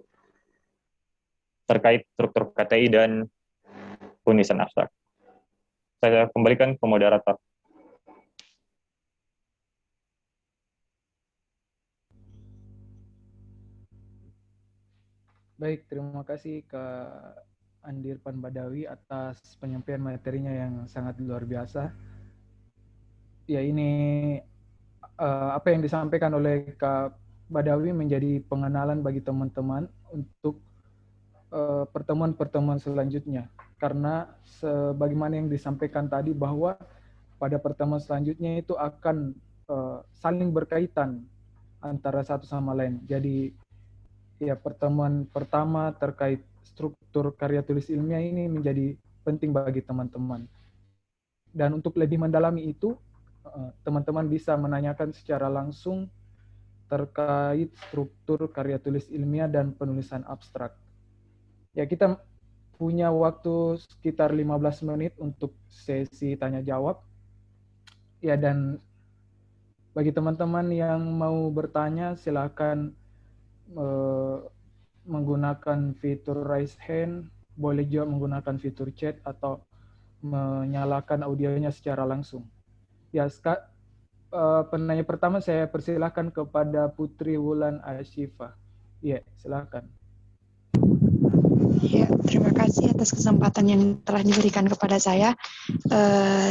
terkait struktur KTI dan penulisan abstrak. Saya kembalikan ke moderator. Baik, terima kasih Kak Andirpan Badawi atas penyampaian materinya yang sangat luar biasa. Ya, ini apa yang disampaikan oleh Kak Badawi menjadi pengenalan bagi teman-teman untuk pertemuan-pertemuan selanjutnya. Karena sebagaimana yang disampaikan tadi bahwa pada pertemuan selanjutnya itu akan saling berkaitan antara satu sama lain. Jadi ya, pertemuan pertama terkait struktur karya tulis ilmiah ini menjadi penting bagi teman-teman. Dan untuk lebih mendalami itu, teman-teman bisa menanyakan secara langsung terkait struktur karya tulis ilmiah dan penulisan abstrak. Ya, kita punya waktu sekitar 15 menit untuk sesi tanya jawab. Ya, dan bagi teman-teman yang mau bertanya, silakan menggunakan fitur raise hand, boleh juga menggunakan fitur chat atau menyalakan audionya secara langsung. Ya, penanya pertama saya persilahkan kepada Putri Wulan Asyifa. Ya, silakan. Ya, terima kasih atas kesempatan yang telah diberikan kepada saya.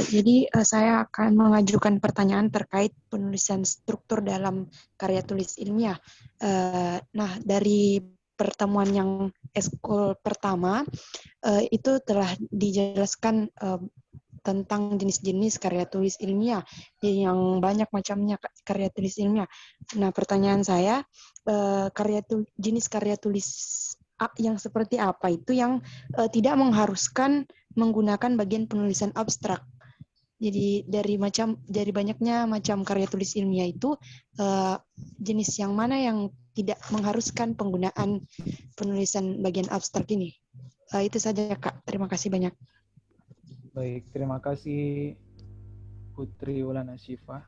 Jadi saya akan mengajukan pertanyaan terkait penulisan struktur dalam karya tulis ilmiah. Nah, dari pertemuan yang eskul pertama itu telah dijelaskan tentang jenis-jenis karya tulis ilmiah yang banyak macamnya karya tulis ilmiah. Nah, pertanyaan saya, jenis karya tulis yang seperti apa itu yang tidak mengharuskan menggunakan bagian penulisan abstrak. Jadi dari banyaknya macam karya tulis ilmiah itu jenis yang mana yang tidak mengharuskan penggunaan penulisan bagian abstrak ini. Itu saja Kak. Terima kasih banyak. Baik, terima kasih Putri Wulan Asyifa.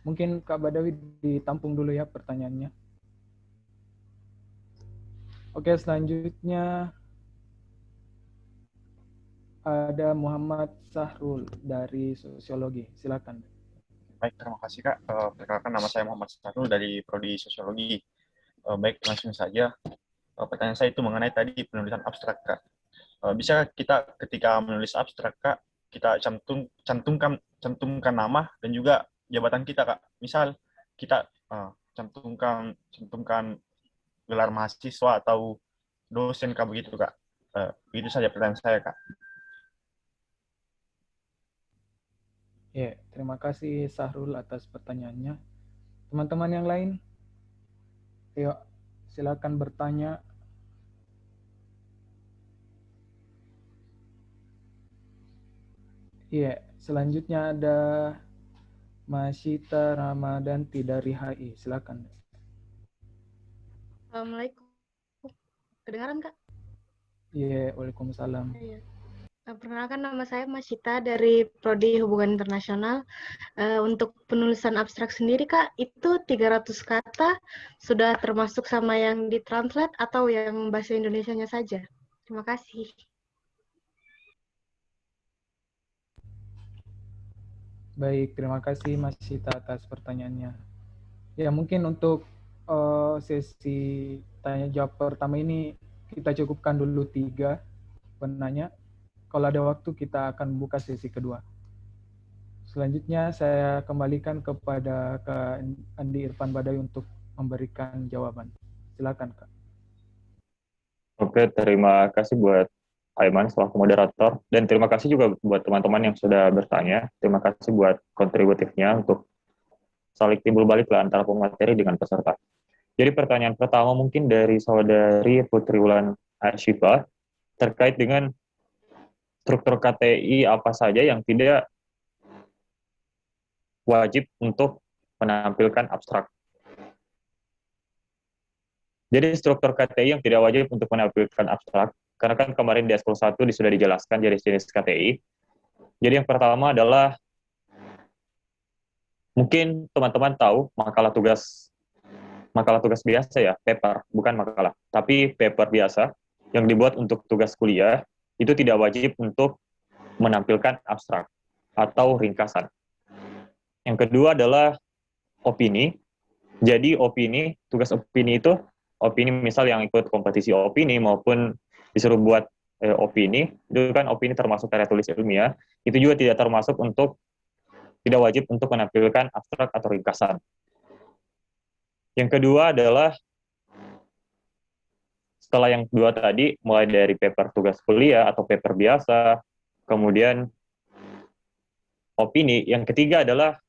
Mungkin Kak Badawi ditampung dulu ya pertanyaannya. Oke, selanjutnya ada Muhammad Sahrul dari Sosiologi. Silakan. Baik, terima kasih Kak. Perkenalkan, nama saya Muhammad Sahrul dari Prodi Sosiologi. Baik, langsung saja. Pertanyaan saya itu mengenai tadi penulisan abstrak, Kak. Bisa kita ketika menulis abstrak, Kak, kita cantumkan nama dan juga jabatan kita, Kak. Misal kita cantumkan gelar mahasiswa atau dosen, Kak, begitu, Kak. Itu saja pertanyaan saya, Kak. Ya, terima kasih Sahrul atas pertanyaannya. Teman-teman yang lain, yuk silakan bertanya. Iya, selanjutnya ada Masyita Ramadanti dari HI. Silakan. Assalamualaikum. Kedengaran, Kak? Iya, waalaikumsalam. Iya. Perkenalkan, nama saya Masyita dari Prodi Hubungan Internasional. Untuk penulisan abstrak sendiri, Kak, itu 300 kata sudah termasuk sama yang ditranslate atau yang bahasa Indonesianya saja? Terima kasih. Baik, terima kasih Mas Sita atas pertanyaannya. Ya, mungkin untuk sesi tanya jawab pertama ini kita cukupkan dulu 3 penanya. Kalau ada waktu kita akan buka sesi kedua. Selanjutnya saya kembalikan kepada Kak Andi Irfan Badai untuk memberikan jawaban. Silakan Kak. Oke, terima kasih buat Aiman selaku moderator, dan terima kasih juga buat teman-teman yang sudah bertanya. Terima kasih buat kontributifnya untuk saling timbul balik lah antara pemateri dengan peserta. Jadi pertanyaan pertama mungkin dari saudari Putri Wulan Ashifa terkait dengan struktur KTI apa saja yang tidak wajib untuk menampilkan abstrak. Jadi struktur KTI yang tidak wajib untuk menampilkan abstrak, karena kan kemarin di Eskul 1 sudah dijelaskan jenis-jenis KTI. Jadi yang pertama adalah, mungkin teman-teman tahu makalah tugas biasa ya, paper, bukan makalah, tapi paper biasa yang dibuat untuk tugas kuliah, itu tidak wajib untuk menampilkan abstrak atau ringkasan. Yang kedua adalah opini. Jadi opini, tugas opini itu, opini misal yang ikut kompetisi opini maupun disuruh buat opini, itu kan opini termasuk karya tulis ilmiah, itu juga tidak termasuk untuk, tidak wajib untuk menampilkan abstrak atau ringkasan. Yang kedua adalah, setelah yang dua tadi, mulai dari paper tugas kuliah atau paper biasa, kemudian opini, yang ketiga adalah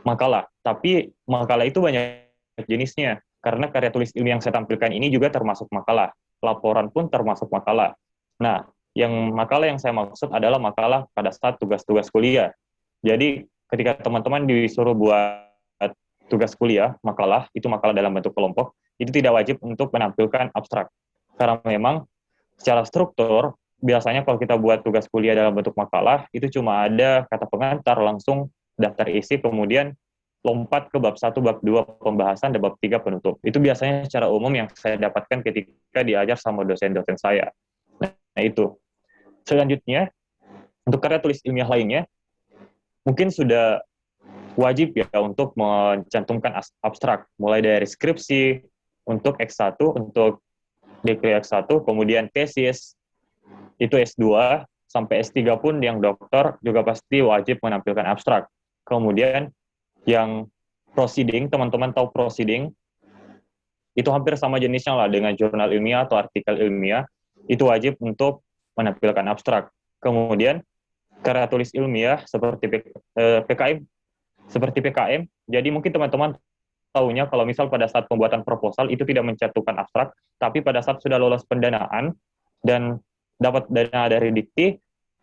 makalah. Tapi makalah itu banyak jenisnya, karena karya tulis ilmiah yang saya tampilkan ini juga termasuk makalah. Laporan pun termasuk makalah. Nah, yang makalah yang saya maksud adalah makalah pada saat tugas-tugas kuliah. Jadi, ketika teman-teman disuruh buat tugas kuliah, makalah, itu makalah dalam bentuk kelompok, itu tidak wajib untuk menampilkan abstrak. Karena memang secara struktur, biasanya kalau kita buat tugas kuliah dalam bentuk makalah, itu cuma ada kata pengantar, langsung daftar isi, kemudian lompat ke bab 1, bab 2 pembahasan, dan bab 3 penutup. Itu biasanya secara umum yang saya dapatkan ketika diajar sama dosen-dosen saya. Nah, itu. Selanjutnya, untuk karya tulis ilmiah lainnya, mungkin sudah wajib ya untuk mencantumkan abstrak, mulai dari skripsi, untuk X1, untuk dekri X1, kemudian tesis, itu S2, sampai S3 pun yang dokter juga pasti wajib menampilkan abstrak. Kemudian yang proceeding, teman-teman tahu proceeding, itu hampir sama jenisnya lah dengan jurnal ilmiah atau artikel ilmiah, itu wajib untuk menampilkan abstrak. Kemudian karya tulis ilmiah seperti PKM, jadi mungkin teman-teman tahunya kalau misal pada saat pembuatan proposal itu tidak mencantumkan abstrak, tapi pada saat sudah lolos pendanaan dan dapat dana dari Dikti,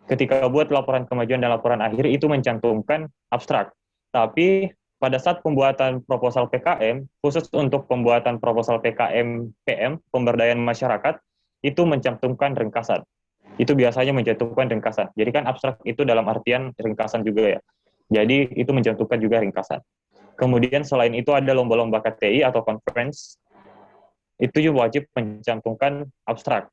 ketika buat laporan kemajuan dan laporan akhir itu mencantumkan abstrak. Tapi pada saat pembuatan proposal PKM, khusus untuk pembuatan proposal PKM PM, pemberdayaan masyarakat, itu mencantumkan ringkasan. Itu biasanya mencantumkan ringkasan. Jadi kan abstrak itu dalam artian ringkasan juga ya. Jadi itu mencantumkan juga ringkasan. Kemudian selain itu ada lomba-lomba KTI atau conference, itu juga wajib mencantumkan abstrak.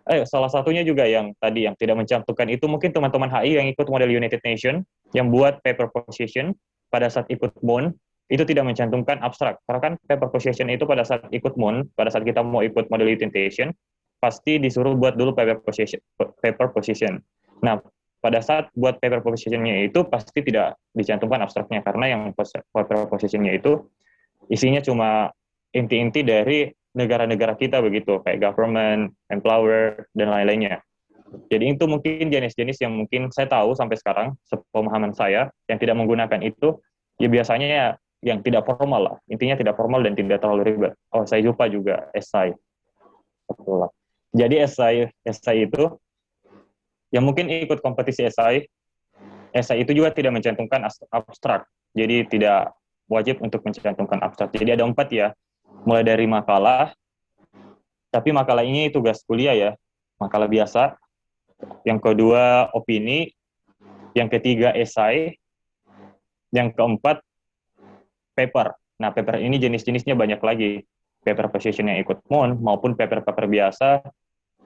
Salah satunya juga yang tadi yang tidak mencantumkan itu mungkin teman-teman HI yang ikut model United Nation, yang buat paper position pada saat ikut MON, itu tidak mencantumkan abstrak. Karena kan paper position itu pada saat ikut MON, pada saat kita mau ikut model United Nation, pasti disuruh buat dulu paper position. Nah, pada saat buat paper position-nya itu pasti tidak dicantumkan abstraknya, karena yang paper position-nya itu isinya cuma inti-inti dari negara-negara kita begitu, kayak government, employer, dan lain-lainnya. Jadi itu mungkin jenis-jenis yang mungkin saya tahu sampai sekarang, sepemahaman saya, yang tidak menggunakan itu, ya biasanya ya yang tidak formal lah. Intinya tidak formal dan tidak terlalu ribet. Oh, saya lupa juga esai. Betul. Jadi esai itu, yang mungkin ikut kompetisi esai itu juga tidak mencantumkan abstrak. Jadi tidak wajib untuk mencantumkan abstrak. Jadi ada 4 ya, mulai dari makalah, tapi makalah ini tugas kuliah ya, makalah biasa. Yang kedua opini, yang ketiga esai, yang keempat paper. Nah, paper ini jenis-jenisnya banyak lagi. Paper position yang ikut MON maupun paper-paper biasa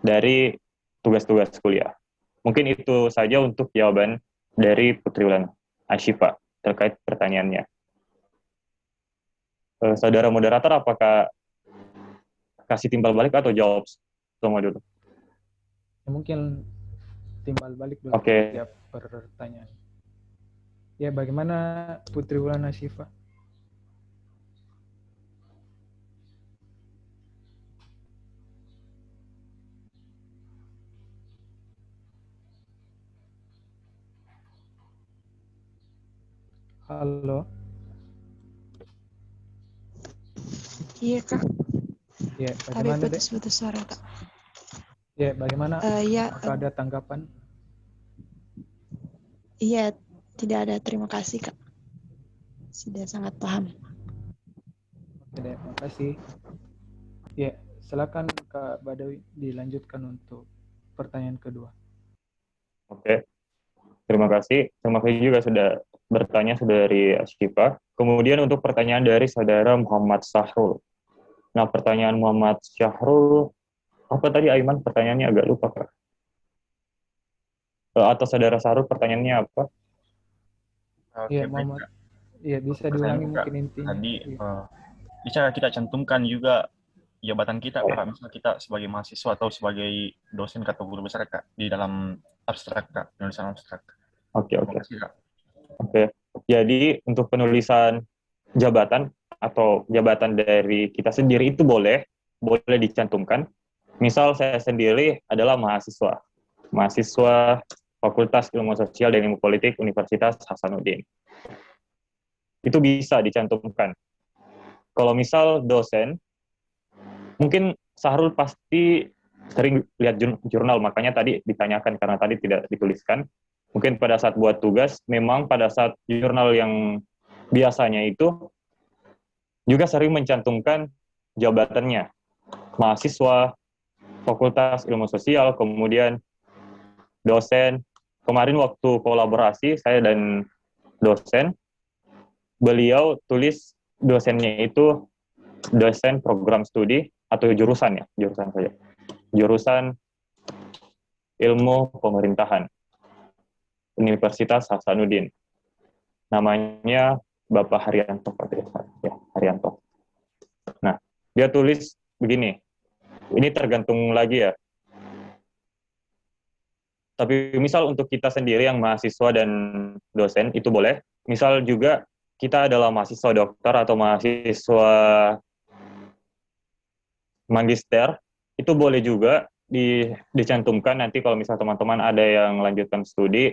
dari tugas-tugas kuliah. Mungkin itu saja untuk jawaban dari Putri Wulan Ashifa terkait pertanyaannya. Saudara moderator, apakah kasih timbal balik atau jawab semua dulu? Mungkin timbal balik dulu Oke. tiap pertanyaan. Ya, bagaimana Putri Wulana Syifa? Halo. Iya, Kak. Ya, Tapi bagaimana Dek? putus-putus suara, Kak. Ya, bagaimana? Ya, Apakah ada tanggapan? iya, tidak ada. Terima kasih, Kak. Sudah sangat paham. Oke, Dek, makasih. Ya, silakan Kak Badawi dilanjutkan untuk pertanyaan kedua. Oke, terima kasih. Terima kasih juga sudah bertanya saudari Syifa. Kemudian untuk pertanyaan dari saudara Muhammad Syahrul. Nah, pertanyaan Muhammad Syahrul, apa tadi Aiman? Pertanyaannya agak lupa, Kak. Atau saudara Syahrul pertanyaannya apa? Iya, Muhammad. Iya, bisa diulangi mungkin intinya. Tadi bisa kita cantumkan juga jabatan kita, Kak. Misalnya kita sebagai mahasiswa atau sebagai dosen atau guru besar, Kak, di dalam abstrak, Kak, penulisan abstrak. Oke. Jadi untuk penulisan jabatan atau jabatan dari kita sendiri itu boleh dicantumkan. Misal saya sendiri adalah mahasiswa Fakultas Ilmu Sosial dan Ilmu Politik Universitas Hasanuddin. Itu bisa dicantumkan. Kalau misal dosen, mungkin Syahrul pasti sering lihat jurnal, makanya tadi ditanyakan karena tadi tidak dituliskan. Mungkin pada saat buat tugas, memang pada saat jurnal yang biasanya itu juga sering mencantumkan jabatannya. Mahasiswa, Fakultas Ilmu Sosial, kemudian dosen. Kemarin waktu kolaborasi, saya dan dosen, beliau tulis dosennya itu dosen program studi atau jurusan saja. Jurusan Ilmu Pemerintahan. Universitas Hasanuddin. Namanya Bapak Haryanto. Ya, Haryanto. Nah, dia tulis begini. Ini tergantung lagi ya. Tapi misal untuk kita sendiri yang mahasiswa dan dosen itu boleh. Misal juga kita adalah mahasiswa dokter atau mahasiswa magister, itu boleh juga dicantumkan nanti kalau misal teman-teman ada yang lanjutkan studi,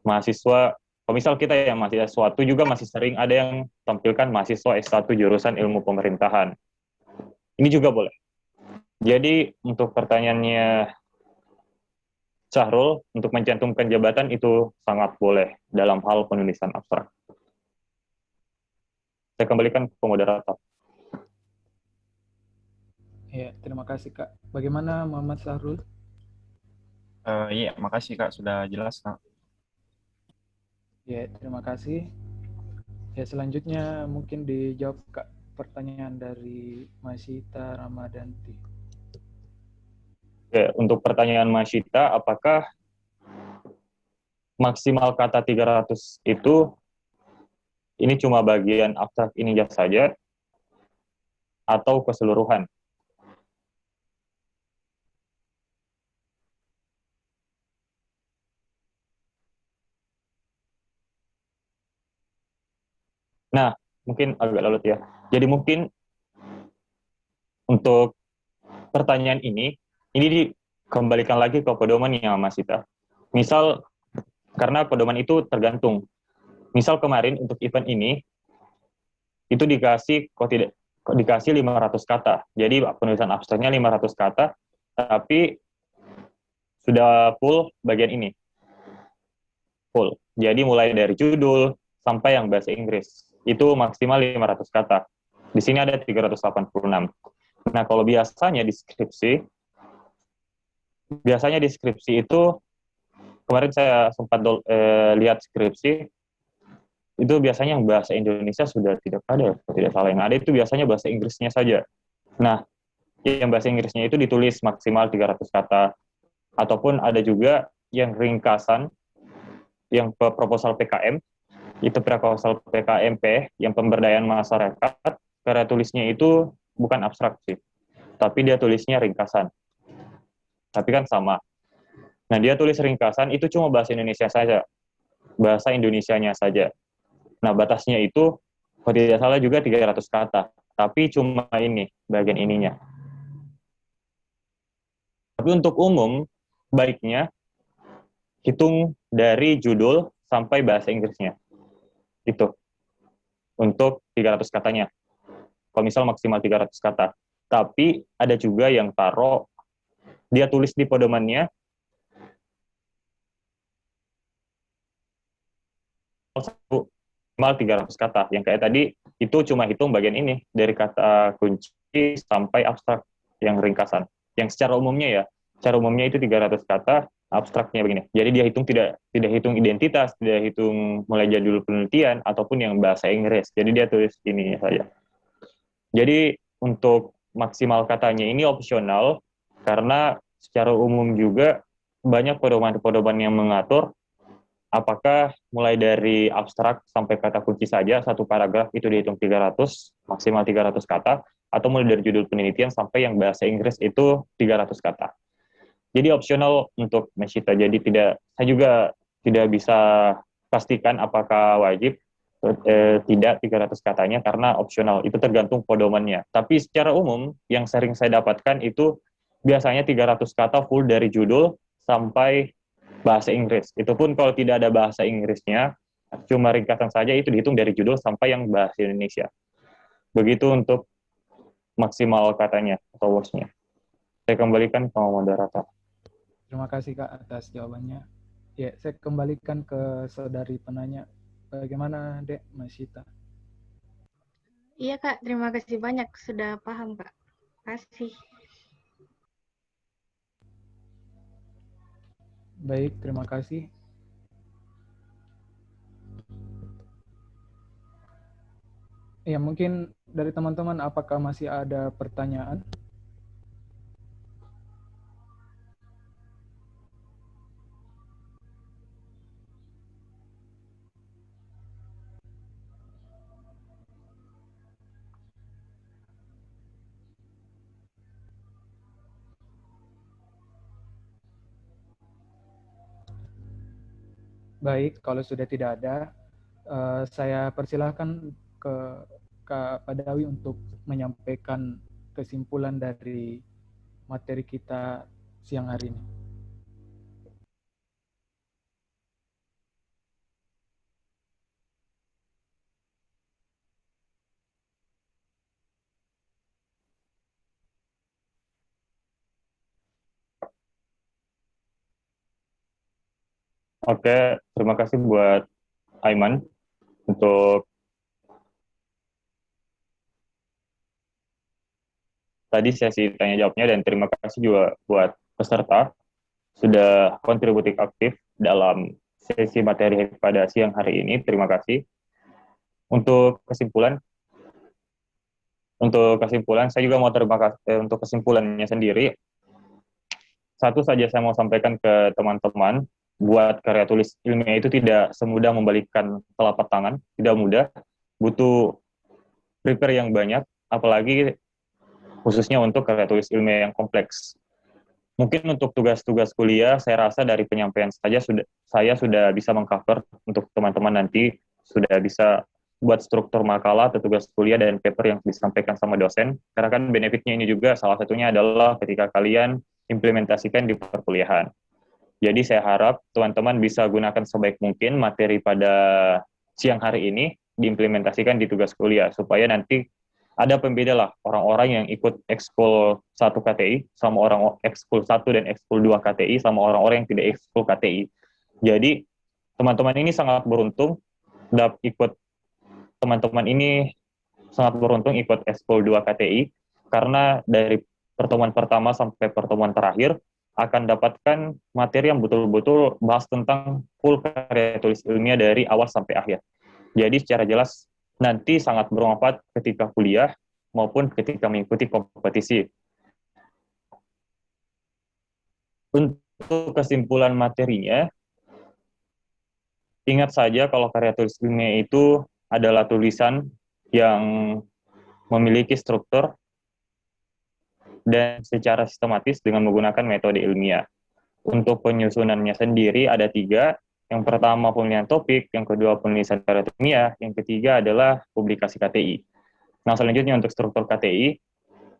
mahasiswa, kalau misal kita yang mahasiswa S1 juga masih sering ada yang tampilkan mahasiswa S1 jurusan Ilmu Pemerintahan. Ini juga boleh. Jadi untuk pertanyaannya Syahrul, untuk mencantumkan jabatan itu sangat boleh dalam hal penulisan abstrak. Saya kembalikan ke moderator. Ya, terima kasih Kak. Bagaimana Muhammad Syahrul? Iya, makasih Kak, sudah jelas Kak. Ya, terima kasih. Ya, selanjutnya mungkin dijawab Kak pertanyaan dari Masita Ramadanti. Oke, untuk pertanyaan Masita, apakah maksimal kata 300 itu ini cuma bagian abstrak ini saja atau keseluruhan? Nah, mungkin agak lalut ya. Jadi mungkin untuk pertanyaan ini dikembalikan lagi ke pedoman ya Mas Sita. Misal, karena pedoman itu tergantung. Misal kemarin untuk event ini, itu dikasih 500 kata. Jadi penulisan abstraknya 500 kata, tapi sudah full bagian ini. Full. Jadi mulai dari judul sampai yang bahasa Inggris. Itu maksimal 500 kata. Di sini ada 386. Nah, kalau biasanya di skripsi itu, kemarin saya sempat lihat skripsi, itu biasanya yang bahasa Indonesia sudah tidak ada, tidak salah. Yang ada itu biasanya bahasa Inggrisnya saja. Nah, yang bahasa Inggrisnya itu ditulis maksimal 300 kata. Ataupun ada juga yang ringkasan, yang proposal PKM, itu proposal PKMP, yang pemberdayaan masyarakat, karya tulisnya itu bukan abstrak sih, tapi dia tulisnya ringkasan. Tapi kan sama. Nah, dia tulis ringkasan itu cuma bahasa Indonesia saja, bahasa Indonesianya saja. Nah, batasnya itu, kalau tidak salah juga 300 kata, tapi cuma ini, bagian ininya. Tapi untuk umum, baiknya hitung dari judul sampai bahasa Inggrisnya. Itu, untuk 300 katanya. Kalau misal maksimal 300 kata. Tapi ada juga yang taruh, dia tulis di pedomannya, minimal 300 kata. Yang kayak tadi, itu cuma hitung bagian ini, dari kata kunci sampai abstrak yang ringkasan. Yang secara umumnya ya, secara umumnya itu 300 kata, abstraknya begini. Jadi dia hitung tidak hitung identitas, tidak hitung mulai judul penelitian, ataupun yang bahasa Inggris. Jadi dia tulis ini saja. Jadi untuk maksimal katanya ini opsional, karena secara umum juga banyak pedoman-pedoman yang mengatur apakah mulai dari abstrak sampai kata kunci saja, satu paragraf itu dihitung 300, maksimal 300 kata, atau mulai dari judul penelitian sampai yang bahasa Inggris itu 300 kata. Jadi opsional untuk Meshita, jadi saya juga tidak bisa pastikan apakah wajib tidak 300 katanya, karena opsional, itu tergantung pedomannya. Tapi secara umum, yang sering saya dapatkan itu biasanya 300 kata full dari judul sampai bahasa Inggris. Itu pun kalau tidak ada bahasa Inggrisnya, cuma ringkasan saja, itu dihitung dari judul sampai yang bahasa Indonesia. Begitu untuk maksimal katanya atau words-nya. Saya kembalikan ke moderator. Terima kasih Kak atas jawabannya. Ya, saya kembalikan ke saudari penanya. Bagaimana Dek Meshita? Iya Kak, terima kasih banyak. Sudah paham Kak. Kasih. Baik, terima kasih. Ya, mungkin dari teman-teman apakah masih ada pertanyaan? Baik, kalau sudah tidak ada, saya persilahkan ke Kak Padawi untuk menyampaikan kesimpulan dari materi kita siang hari ini. Oke, terima kasih buat Aiman untuk tadi sesi tanya jawabnya, dan terima kasih juga buat peserta sudah kontributif aktif dalam sesi materi pada siang hari ini. Terima kasih. Untuk kesimpulan saya juga mau terima kasih untuk kesimpulannya sendiri. Satu saja saya mau sampaikan ke teman-teman, buat karya tulis ilmiah itu tidak semudah membalikkan telapak tangan, tidak mudah, butuh prepare yang banyak, apalagi khususnya untuk karya tulis ilmiah yang kompleks. Mungkin untuk tugas-tugas kuliah, saya rasa dari penyampaian saja saya sudah bisa mengcover. Untuk teman-teman nanti sudah bisa buat struktur makalah atau tugas kuliah dan paper yang disampaikan sama dosen. Karena kan benefitnya ini juga salah satunya adalah ketika kalian implementasikan di perkuliahan. Jadi saya harap teman-teman bisa gunakan sebaik mungkin materi pada siang hari ini, diimplementasikan di tugas kuliah, supaya nanti ada pembeda lah orang-orang yang ikut ekskul 1 KTI sama orang ekskul 1 dan ekskul 2 KTI sama orang-orang yang tidak ekskul KTI. Jadi teman-teman ini sangat beruntung ikut ekskul 2 KTI, karena dari pertemuan pertama sampai pertemuan terakhir akan dapatkan materi yang betul-betul bahas tentang full karya tulis ilmiah dari awal sampai akhir. Jadi secara jelas nanti sangat bermanfaat ketika kuliah maupun ketika mengikuti kompetisi. Untuk kesimpulan materinya, ingat saja kalau karya tulis ilmiah itu adalah tulisan yang memiliki struktur dan secara sistematis dengan menggunakan metode ilmiah. Untuk penyusunannya sendiri ada 3. Yang pertama pemilihan topik, yang kedua penulisan karya ilmiah, yang ketiga adalah publikasi KTI. Nah, selanjutnya untuk struktur KTI,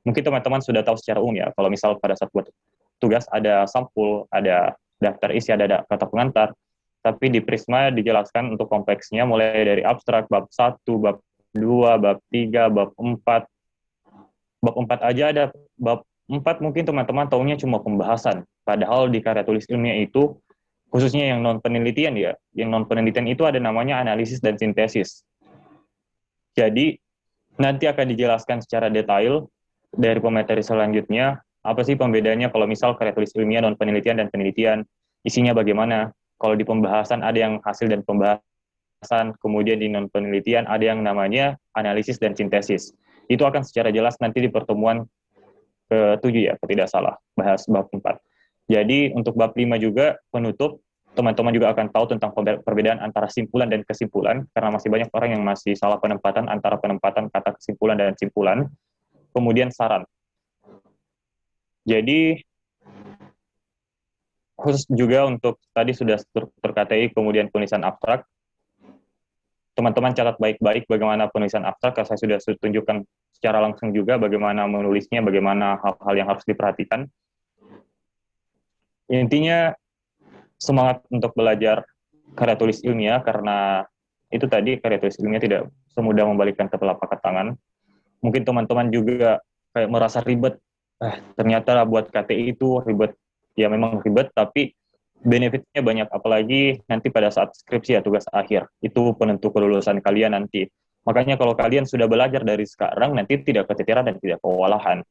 mungkin teman-teman sudah tahu secara umum ya, kalau misal pada saat buat tugas ada sampul, ada daftar isi, ada kata pengantar, tapi di Prisma dijelaskan untuk kompleksnya mulai dari abstrak, bab 1, bab 2, bab 3, bab 4. Bab 4 aja ada, bab 4 mungkin teman-teman tahunya cuma pembahasan, padahal di karya tulis ilmiah itu, khususnya yang non-penelitian ya, yang non-penelitian itu ada namanya analisis dan sintesis. Jadi, nanti akan dijelaskan secara detail dari pemateri selanjutnya, apa sih pembedanya kalau misal karya tulis ilmiah, non-penelitian, dan penelitian, isinya bagaimana. Kalau di pembahasan ada yang hasil dan pembahasan, kemudian di non-penelitian ada yang namanya analisis dan sintesis. Itu akan secara jelas nanti di pertemuan ke-7 ya, kalau tidak salah, bahas bab 4. Jadi untuk bab 5 juga penutup, teman-teman juga akan tahu tentang perbedaan antara simpulan dan kesimpulan, karena masih banyak orang yang masih salah penempatan antara penempatan kata kesimpulan dan simpulan. Kemudian saran. Jadi khusus juga untuk tadi sudah struktur KTI, kemudian penulisan abstrak. Teman-teman catat baik-baik bagaimana penulisan abstrak, karena saya sudah tunjukkan secara langsung juga bagaimana menulisnya, bagaimana hal-hal yang harus diperhatikan. Intinya, semangat untuk belajar karya tulis ilmiah, karena itu tadi karya tulis ilmiah tidak semudah membalikkan telapak tangan. Mungkin teman-teman juga kayak merasa ribet, ternyata buat KTI itu ribet. Ya memang ribet, tapi benefitnya banyak, apalagi nanti pada saat skripsi ya, tugas akhir. Itu penentu kelulusan kalian nanti. Makanya kalau kalian sudah belajar dari sekarang, nanti tidak keteteran dan tidak kewalahan.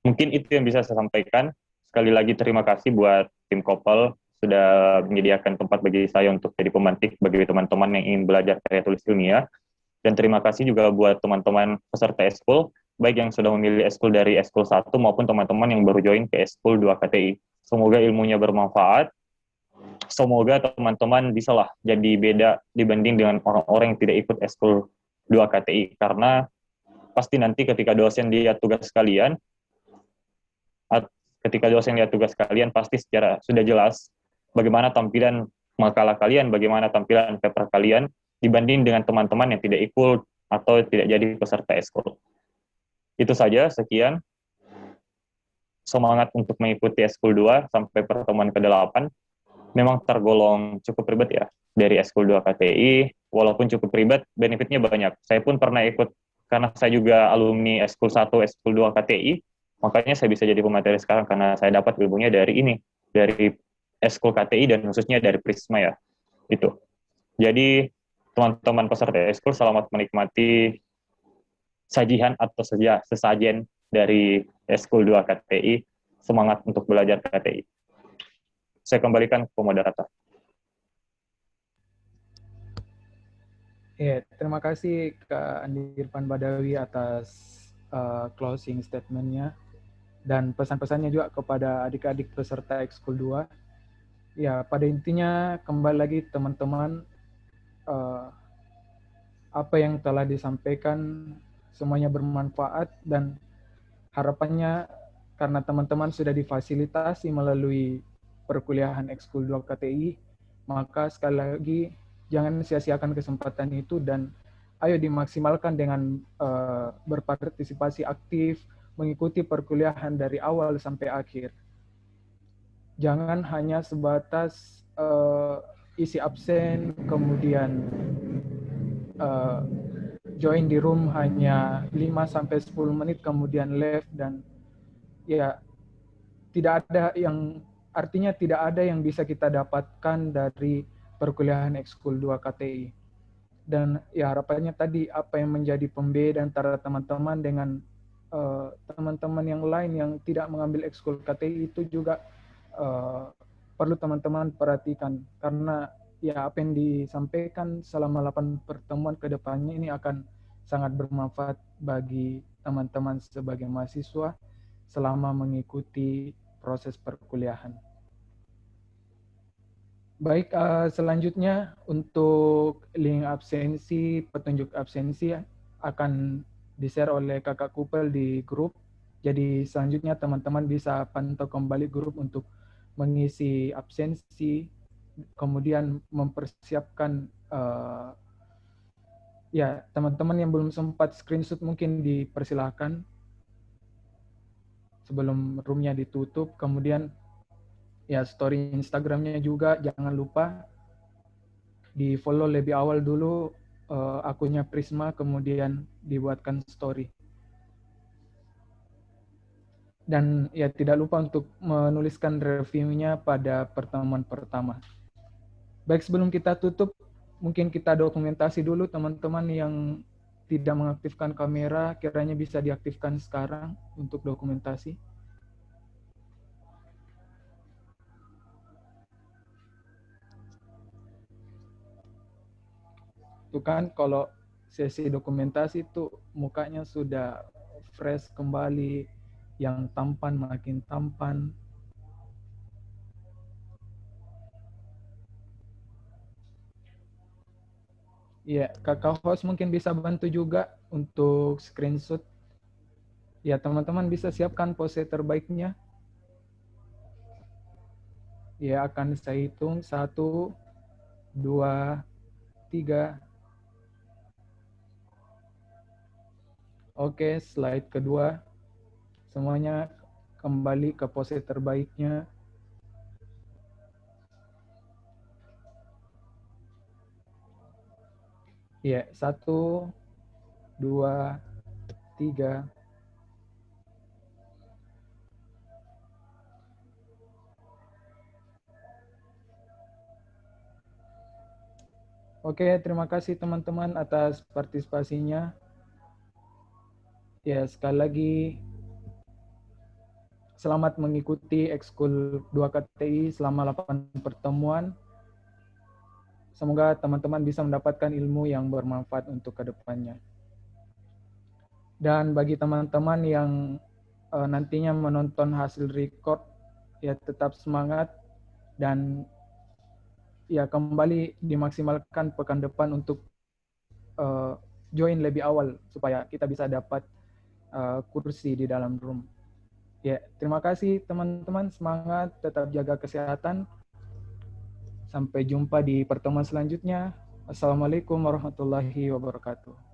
Mungkin itu yang bisa saya sampaikan. Sekali lagi terima kasih buat tim Kopel sudah menyediakan tempat bagi saya untuk jadi pemantik bagi teman-teman yang ingin belajar karya tulis ilmiah. Dan terima kasih juga buat teman-teman peserta eskul, baik yang sudah memilih eskul dari eskul 1 maupun teman-teman yang baru join ke eskul 2 KTI. Semoga ilmunya bermanfaat. Semoga teman-teman bisalah jadi beda dibanding dengan orang-orang yang tidak ikut eskul 2 KTI. Karena pasti nanti ketika dosen lihat tugas kalian, pasti secara sudah jelas bagaimana tampilan makalah kalian, bagaimana tampilan paper kalian dibanding dengan teman-teman yang tidak ikut atau tidak jadi peserta eskul. Itu saja, sekian. Semangat untuk mengikuti eskul 2 sampai pertemuan ke-8. Memang tergolong cukup ribet ya dari eskul 2 KTI, walaupun cukup ribet, benefitnya banyak. Saya pun pernah ikut, karena saya juga alumni eskul 1, eskul 2 KTI, makanya saya bisa jadi pemateri sekarang karena saya dapat ilmunya dari ini, dari eskul KTI dan khususnya dari Prisma ya. Itu. Jadi teman-teman peserta eskul selamat menikmati sajian atau sesajen dari eskul 2 KTI. Semangat untuk belajar KTI. Saya kembalikan ke moderator. Ya, terima kasih Kak Andi Irfan Badawi atas closing statement-nya dan pesan-pesannya juga kepada adik-adik peserta ekskul 2. Ya, pada intinya kembali lagi teman-teman, apa yang telah disampaikan semuanya bermanfaat dan harapannya karena teman-teman sudah difasilitasi melalui perkuliahan ekskul 2 KTI, maka sekali lagi jangan sia-siakan kesempatan itu dan ayo dimaksimalkan dengan berpartisipasi aktif, mengikuti perkuliahan dari awal sampai akhir. Jangan hanya sebatas isi absen, kemudian join di room hanya 5-10 menit, kemudian left, dan ya tidak ada yang, artinya tidak ada yang bisa kita dapatkan dari perkuliahan ekskul 2 KTI. Dan ya harapannya tadi apa yang menjadi pembeda antara teman-teman dengan teman-teman yang lain yang tidak mengambil ekskul KTI itu juga perlu teman-teman perhatikan, karena ya apa yang disampaikan selama 8 pertemuan ke depannya ini akan sangat bermanfaat bagi teman-teman sebagai mahasiswa selama mengikuti proses perkuliahan. Baik, selanjutnya untuk link absensi, petunjuk absensi akan di-share oleh kakak Kupel di grup. Jadi selanjutnya teman-teman bisa pantau kembali grup untuk mengisi absensi, kemudian mempersiapkan ya teman-teman yang belum sempat screenshot mungkin dipersilahkan sebelum roomnya ditutup. Kemudian ya story Instagramnya juga jangan lupa di follow lebih awal dulu akunnya Prisma, kemudian dibuatkan story. Dan ya tidak lupa untuk menuliskan reviewnya pada pertemuan pertama. Baik, sebelum kita tutup, mungkin kita dokumentasi dulu teman-teman yang tidak mengaktifkan kamera, kiranya bisa diaktifkan sekarang untuk dokumentasi. Itu kan kalau sesi dokumentasi itu mukanya sudah fresh kembali, yang tampan makin tampan. Ya, kakak host mungkin bisa bantu juga untuk screenshot. Ya, teman-teman bisa siapkan pose terbaiknya. Ya, akan saya hitung 1, 2, 3. Oke, slide kedua. Semuanya kembali ke pose terbaiknya. Ya, 1, 2, 3. Oke, terima kasih teman-teman atas partisipasinya. Ya, sekali lagi selamat mengikuti ekskul 2 KTI selama 8 pertemuan. Semoga teman-teman bisa mendapatkan ilmu yang bermanfaat untuk kedepannya. Dan bagi teman-teman yang nantinya menonton hasil record, ya tetap semangat dan ya kembali dimaksimalkan pekan depan untuk join lebih awal supaya kita bisa dapat kursi di dalam room. Ya, terima kasih teman-teman, semangat, tetap jaga kesehatan. Sampai jumpa di pertemuan selanjutnya. Assalamualaikum warahmatullahi wabarakatuh.